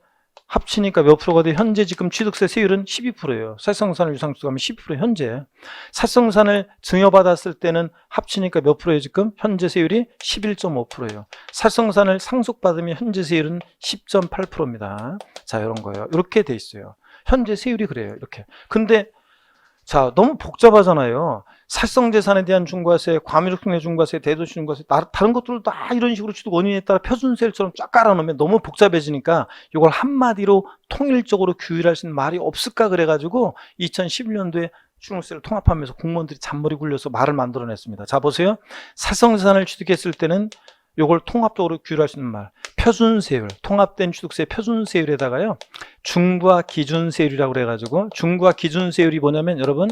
합치니까 몇 프로가 돼? 현재 지금 취득세 세율은 12%예요. 사치성산을 유상취득하면 12% 현재. 사치성산을 증여받았을 때는 합치니까 몇 프로예요? 지금 현재 세율이 11.5%예요. 사치성산을 상속받으면 현재 세율은 10.8%입니다. 자, 이런 거예요. 이렇게 돼 있어요. 현재 세율이 그래요. 이렇게. 근데 자, 너무 복잡하잖아요. 사치성재산에 대한 중과세, 과밀효과의 중과세, 대도시 중과세, 다른 것들도 다 이런 식으로 취득 원인에 따라 표준세율처럼 쫙 깔아놓으면 너무 복잡해지니까 이걸 한마디로 통일적으로 규율할 수 있는 말이 없을까 그래가지고 2011년도에 취득세를 통합하면서 공무원들이 잔머리 굴려서 말을 만들어냈습니다. 자, 보세요. 사치성재산을 취득했을 때는 요걸 통합적으로 규율할 수 있는 말, 표준세율, 통합된 취득세 표준세율에다가요 중과 기준세율이라고 그래가지고, 중과 기준세율이 뭐냐면 여러분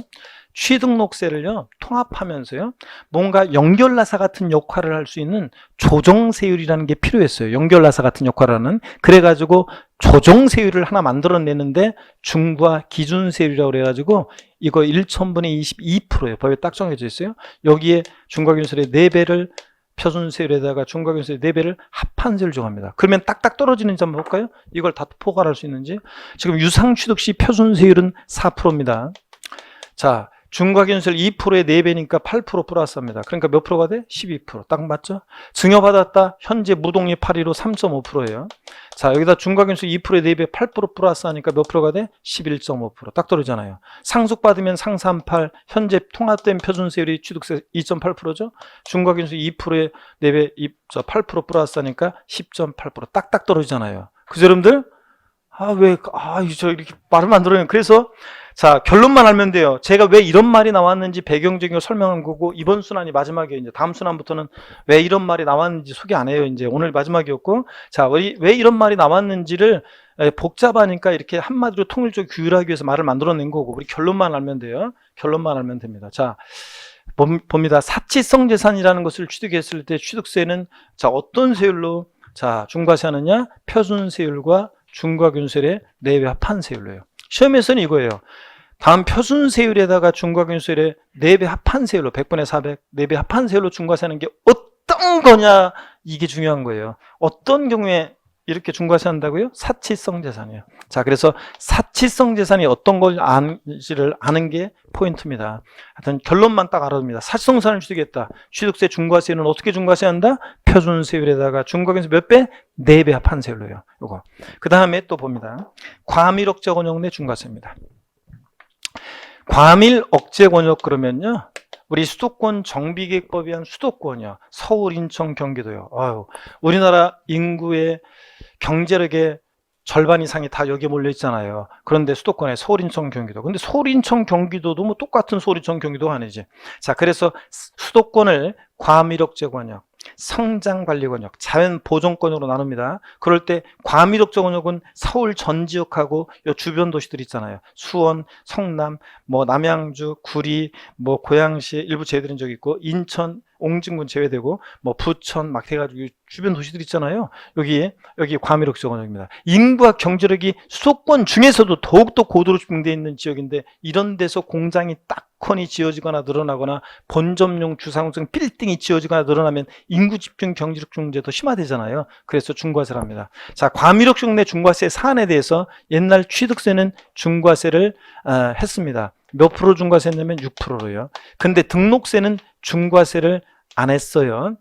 취등록세를요 통합하면서요 뭔가 연결나사 같은 역할을 할 수 있는 조정세율이라는 게 필요했어요. 연결나사 같은 역할을 하는. 그래가지고 조정세율을 하나 만들어내는데 중과 기준세율이라고 그래가지고 이거 1천분의 22%예요. 법에 딱 정해져 있어요. 여기에 중과 기준세율의 4배를 표준세율에다가 중과기준세 4배를 합한 세율을 정합니다. 그러면 딱딱 떨어지는지 한번 볼까요? 이걸 다 포괄할 수 있는지. 지금 유상취득 시 표준세율은 4%입니다. 자, 중과기준세율 2%의 4배니까 8% 플러스합니다. 그러니까 몇 프로가 돼? 12%. 딱 맞죠? 증여받았다. 현재 무독립 8.15 3.5%예요. 자, 여기다 중과기준세 2%의 4배 8% 플러스 하니까 몇 프로가 돼? 11.5%. 딱 떨어지잖아요. 상속받으면 상산 8, 현재 통합된 표준세율이 취득세 2.8%죠? 중과기준세 2%의 4배 8% 플러스 하니까 10.8%. 딱딱 떨어지잖아요. 그죠, 여러분들? 저 이렇게 말을 만들어요. 그래서 자, 결론만 알면 돼요. 제가 왜 이런 말이 나왔는지 배경적인 걸 설명한 거고, 이번 순환이 마지막이에요. 이제 다음 순환부터는 왜 이런 말이 나왔는지 소개 안 해요. 이제 오늘 마지막이었고, 자, 왜 이런 말이 나왔는지를 복잡하니까 이렇게 한마디로 통일적으로 규율하기 위해서 말을 만들어낸 거고, 우리 결론만 알면 돼요. 결론만 알면 됩니다. 자, 봅니다. 사치성 재산이라는 것을 취득했을 때 취득세는 자, 어떤 세율로 자, 중과세하느냐? 표준세율과 중과균세율의 4배 합한 세율로요. 시험에서는 이거예요. 다음 표준세율에다가 중과균세율의 4배 합한 세율로 100분의 400 4배 합한 세율로 중과세하는 게 어떤 거냐, 이게 중요한 거예요. 어떤 경우에 이렇게 중과세 한다고요? 사치성 재산이에요. 자, 그래서 사치성 재산이 어떤 걸 아는지를 아는 게 포인트입니다. 하여튼 결론만 딱 알아야 됩니다. 사치성 재산을 취득했다. 취득세 중과세는 어떻게 중과세한다? 표준세율에다가 중과세에서 몇 배? 4배 합한 세율로요. 요거. 그 다음에 또 봅니다. 과밀 억제 권역 내 중과세입니다. 과밀 억제 권역 그러면요. 우리 수도권 정비계획법에 의한 수도권이요. 서울, 인천, 경기도요. 아유, 우리나라 인구의 경제력의 절반 이상이 다 여기에 몰려 있잖아요. 그런데 수도권에 서울, 인천, 경기도. 근데 서울, 인천, 경기도도 뭐 똑같은 서울, 인천, 경기도 아니지. 자, 그래서 수도권을 과밀억제 권역, 성장관리 권역, 자연보존 권역으로 나눕니다. 그럴 때 과밀억제 권역은 서울 전 지역하고 요 주변 도시들 있잖아요. 수원, 성남, 뭐 남양주, 구리, 뭐 고양시 일부 제외된 적이 있고, 인천, 옹진군 제외되고, 뭐 부천 막 해가지고 주변 도시들 있잖아요. 여기 과밀억제 권역입니다. 인구와 경제력이 수도권 중에서도 더욱더 고도로 집중되어 있는 지역인데, 이런 데서 공장이 딱커니 지어지거나 늘어나거나 본점용 주상층 빌딩이 지어지거나 늘어나면 인구 집중 경제력 문제 더 심화되잖아요. 그래서 중과세를 합니다. 자, 과밀억제 내 중과세 사안에 대해서 옛날 취득세는 중과세를 했습니다. 몇 프로 중과세 했냐면 6%로요. 근데 등록세는 중과세를 안 했어요.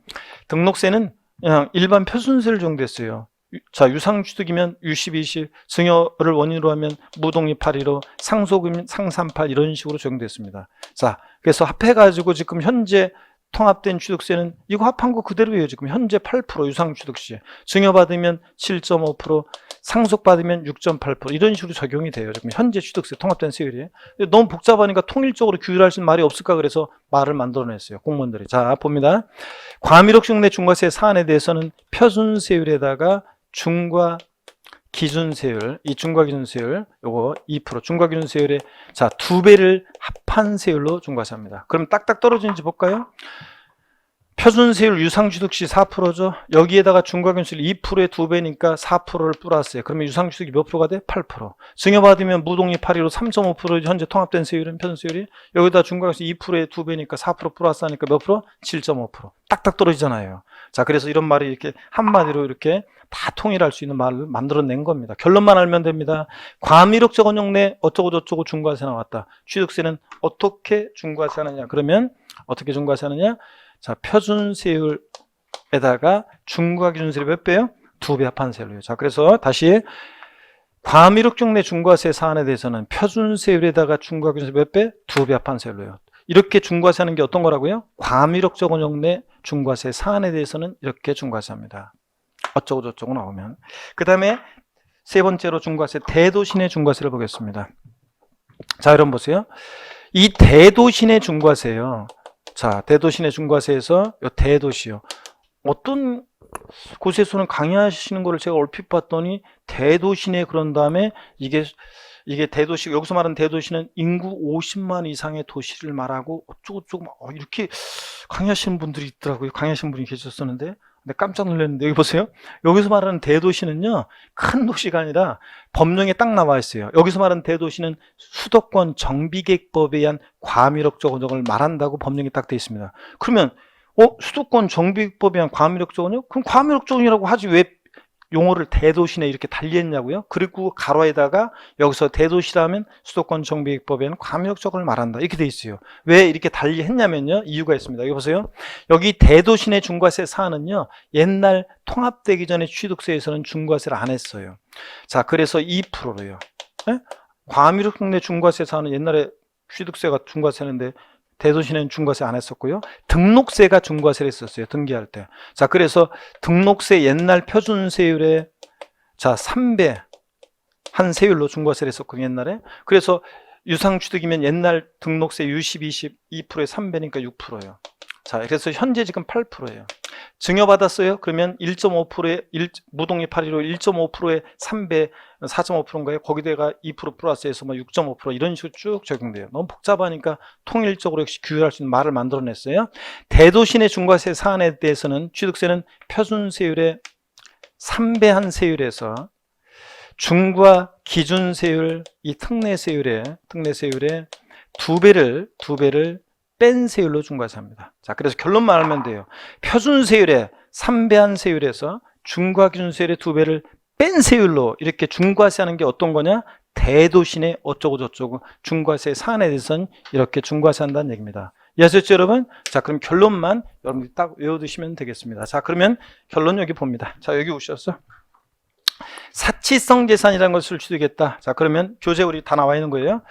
등록세는 그냥 일반 표준세를 적용됐어요. 자, 유상취득이면 유십, 20, 증여를 원인으로 하면 무독립 8.15, 상속이면 상삼8 이런 식으로 적용됐습니다. 자, 그래서 합해가지고 지금 현재 통합된 취득세는 이거 합한 거 그대로예요. 지금 현재 8% 유상취득 시, 증여받으면 7.5%, 상속받으면 6.8% 이런 식으로 적용이 돼요. 지금 현재 취득세 통합된 세율이. 너무 복잡하니까 통일적으로 규율할 수 있는 말이 없을까 그래서 말을 만들어냈어요. 공무원들이. 자, 봅니다. 과밀억제 내 중과세 사안에 대해서는 표준세율에다가 중과 기준세율, 이 중과기준세율 요거 2%, 중과기준세율의 자 2배를 합한 세율로 중과세합니다. 그럼 딱딱 떨어지는지 볼까요? 표준세율 유상취득 시 4%죠. 여기에다가 중과기준세율 2%의 2배니까 4%를 플러스해요. 그러면 유상취득이 몇 프로가 돼? 8%. 증여받으면 무독립 8.15 3.5% 현재 통합된 세율은 표준세율이, 여기다 중과기준세 2%의 2배니까 4% 플러스 하니까 몇 프로? 7.5%. 딱딱 떨어지잖아요. 자, 그래서 이런 말이 이렇게 한마디로 이렇게 다 통일할 수 있는 말을 만들어낸 겁니다. 결론만 알면 됩니다. 과밀억제 권역 내 어쩌고 저쩌고 중과세 나왔다. 취득세는 어떻게 중과세 하느냐? 그러면 어떻게 중과세 하느냐? 자, 표준세율에다가 중과기준세율이 몇 배요? 2배 합한 세율이에요. 자, 그래서 다시 과밀억제 내 중과세 사안에 대해서는 표준세율에다가 중과기준세 몇 배? 2배 합한 세율이에요. 이렇게 중과세하는 게 어떤 거라고요? 과밀억제 권역 내 중과세 사안에 대해서는 이렇게 중과세합니다. 어쩌고 저쩌고 나오면. 그 다음에 세 번째로 중과세, 대도시 내 중과세를 보겠습니다. 자, 여러분 보세요. 이 대도시 내 중과세요. 자, 대도시 내 중과세에서 이 대도시요. 어떤 곳에서는 강의하시는 거를 제가 얼핏 봤더니 대도시 내 그런 다음에 이게 대도시, 여기서 말하는 대도시는 인구 50만 이상의 도시를 말하고 어쩌고저쩌고 이렇게 강의하시는 분들이 있더라고요. 강의하시는 분이 계셨었는데 근데 깜짝 놀랐는데 여기 보세요. 여기서 말하는 대도시는요, 큰 도시가 아니라 법령에 딱 나와 있어요. 여기서 말하는 대도시는 수도권 정비계획법에 의한 과밀억제 권역을 말한다고 법령에 딱 돼 있습니다. 그러면 수도권 정비계획법에 의한 과밀억제 권역? 그럼 과밀억제 권역이라고 하지 왜 용어를 대도시내 이렇게 달리했냐고요? 그리고 가로에다가 여기서 대도시라면 수도권 정비계획법에 의한 과밀억제 권역을 말한다 이렇게 돼 있어요. 왜 이렇게 달리했냐면요, 이유가 있습니다. 여기 보세요. 여기 대도시 내 중과세 사안은요, 옛날 통합되기 전에 취득세에서는 중과세를 안 했어요. 자, 그래서 2%로요. 과밀억제 내 중과세 사안은 옛날에 취득세가 중과세는데 대도시는 중과세 안 했었고요. 등록세가 중과세를 했었어요. 등기할 때. 자, 그래서 등록세 옛날 표준세율의 자 3배 한 세율로 중과세를 했었거든요. 옛날에. 그래서 유상취득이면 옛날 등록세 유십, 20, 2%의 3배니까 6%예요. 자, 그래서 현재 지금 8%예요. 증여받았어요? 그러면 1.5%의 무독립 8.15 1.5%의 3배 4.5%인가요? 거기다가 2% 플러스해서 뭐 6.5% 이런 식으로 쭉 적용돼요. 너무 복잡하니까 통일적으로 역시 규율할 수 있는 말을 만들어냈어요. 대도시 내 중과세 사안에 대해서는 취득세는 표준세율의 3배 한 세율에서 중과 기준세율 이 특례세율의 2배를 뺀 세율로 중과세합니다. 자, 그래서 결론만 알면 돼요. 표준세율의 3배 한 세율에서 중과기준세율의 2배를 뺀 세율로 이렇게 중과세 하는 게 어떤 거냐? 대도시 내 어쩌고 저쩌고 중과세 사안에 대해서는 이렇게 중과세 한다는 얘기입니다. 이해하셨죠, 여러분? 자, 그럼 결론만 여러분들이 딱 외워두시면 되겠습니다. 자, 그러면 결론 여기 봅니다. 자, 여기 오셨어. 사치성 재산이라는 것을 취득했다. 자, 그러면 교재 우리 다 나와 있는 거예요.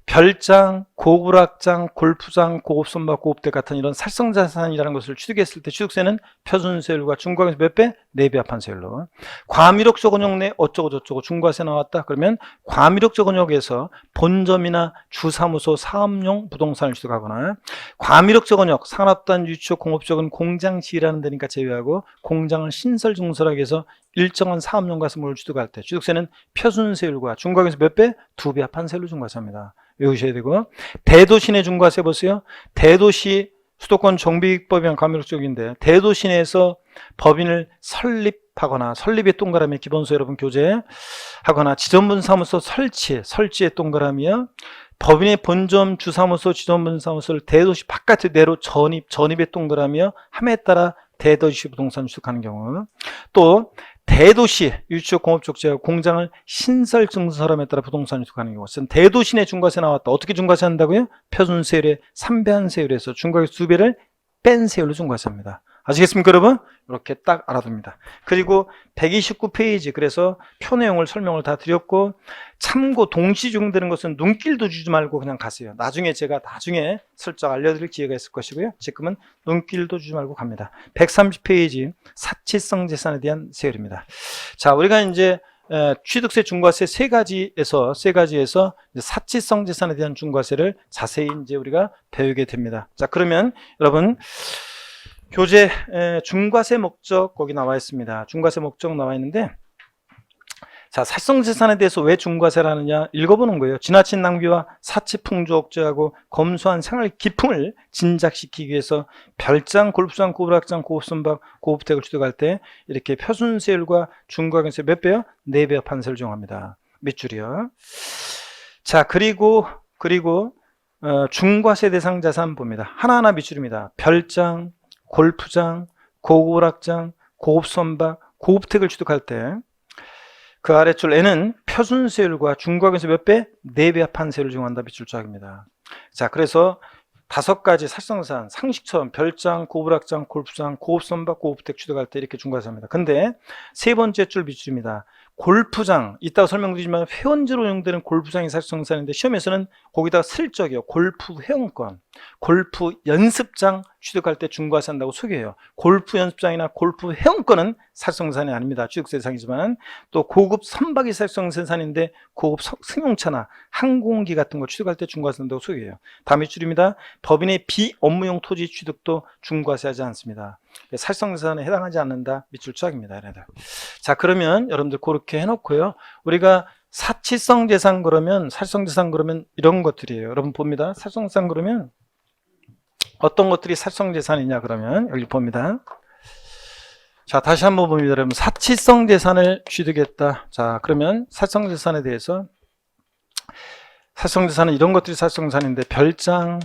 별장, 고불악장, 골프장, 고급선박, 고급택 같은 이런 살성자산이라는 것을 취득했을 때 취득세는 표준세율과 중과세 몇 배? 4배 합한 세율로. 과미력 저건역 내 어쩌고 저쩌고 중과세 나왔다. 그러면 과미력 저건역에서 본점이나 주사무소, 사업용 부동산을 취득하거나 과미력 저건역, 산업단 유치업 공업적은 공장 지으라는 데니까 제외하고 공장을 신설 증설하기 위해서 일정한 사업용 가수물을 취득할 때 취득세는 표준세율과 중과세 몇 배? 2배 합한 세율로 중과세합니다. 외우셔야 되고, 대도시 내 중과세 보세요. 대도시 수도권 정비법에 의한 과밀적인데 대도시 내에서 법인을 설립하거나 설립의 동그라미 기본소 여러분 교재하거나 지점분 사무소 설치의 동그라미요. 법인의 본점 주사무소 지점분 사무소를 대도시 바깥에 내로 전입의 동그라미요. 함에 따라 대도시 부동산 취득하는 경우, 또 대도시 유치업 공업적 제약 공장을 신설 증설함에 따라 부동산 취득하는 경우, 대도시 내 중과세 나왔다. 어떻게 중과세 한다고요? 표준세율의 3배한 세율에서 중과세 2배를 뺀 세율로 중과세합니다. 아시겠습니까, 여러분? 이렇게 딱 알아둡니다. 그리고 129페이지, 그래서 표 내용을 설명을 다 드렸고, 참고 동시 적용되는 것은 눈길도 주지 말고 그냥 가세요. 제가 나중에 슬쩍 알려드릴 기회가 있을 것이고요. 지금은 눈길도 주지 말고 갑니다. 130페이지 사치성 재산에 대한 세율입니다. 자, 우리가 이제 취득세 중과세 세 가지에서 사치성 재산에 대한 중과세를 자세히 이제 우리가 배우게 됩니다. 자, 그러면 여러분 교재 중과세 목적 거기 나와 있습니다. 중과세 목적 나와 있는데, 자, 살성재산에 대해서 왜 중과세를 하느냐 읽어보는 거예요. 지나친 낭비와 사치풍조 억제하고 검소한 생활 기풍을 진작시키기 위해서 별장, 골프장, 고불악장, 고급선박, 고급택을 취득할 때 이렇게 표준세율과 중과세 몇 배요? 4배 합한 세율을 정합니다. 밑줄이요. 자, 그리고 중과세 대상 자산 봅니다. 하나하나 밑줄입니다. 별장, 골프장, 고불악장, 고급선박, 고급택을 취득할 때 그 아래줄 N은 표준세율과 중과세 몇 배? 4배 합한 세율을 적용한다. 밑줄짝입니다. 자, 그래서 5가지 살성자산, 상식처럼 별장, 고불악장, 골프장, 고급선박, 고급택 취득할 때 이렇게 중과세합니다. 근데 세 번째 줄 밑줄입니다. 골프장, 이따가 설명드리지만 회원제로 운영되는 골프장이 살성자산인데 시험에서는 거기다가 슬쩍이요. 골프 회원권, 골프 연습장 취득할 때 중과세 한다고 소개해요. 골프 연습장이나 골프 회원권은 살성자산이 아닙니다. 취득세 대상이지만 또 고급 선박이 살성자산인데 고급 승용차나 항공기 같은 거 취득할 때 중과세 한다고 소개해요. 다음 밑줄입니다. 법인의 비업무용 토지 취득도 중과세하지 않습니다. 살성자산에 해당하지 않는다. 밑줄 쫙입니다. 자, 그러면 여러분들 그렇게 해놓고요. 우리가 사치성 재산 그러면 살성재산 그러면 이런 것들이에요. 여러분 봅니다. 살성재산 그러면 어떤 것들이 살성재산이냐 그러면 여기 봅니다. 자, 다시 한번 봅니다. 여러분 사치성 재산을 취득했다. 자, 그러면 살성재산에 대해서 살성재산은 이런 것들이 살성재산인데 별장,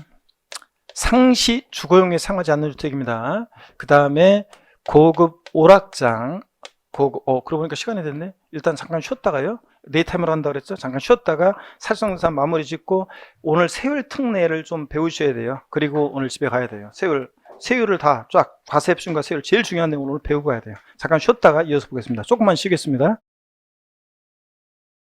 상시 주거용에 상하지 않는 주택입니다. 그 다음에 고급 오락장, 그러고 보니까 시간이 됐네. 일단 잠깐 쉬었다가요. 네이타임으로 한다고 그랬죠. 잠깐 쉬었다가 살성재산 마무리 짓고 오늘 세율 특례를 좀 배우셔야 돼요. 그리고 오늘 집에 가야 돼요. 세율을 다 쫙 과세액순과 세율 제일 중요한 내용을 오늘 배우고 가야 돼요. 잠깐 쉬었다가 이어서 보겠습니다. 조금만 쉬겠습니다.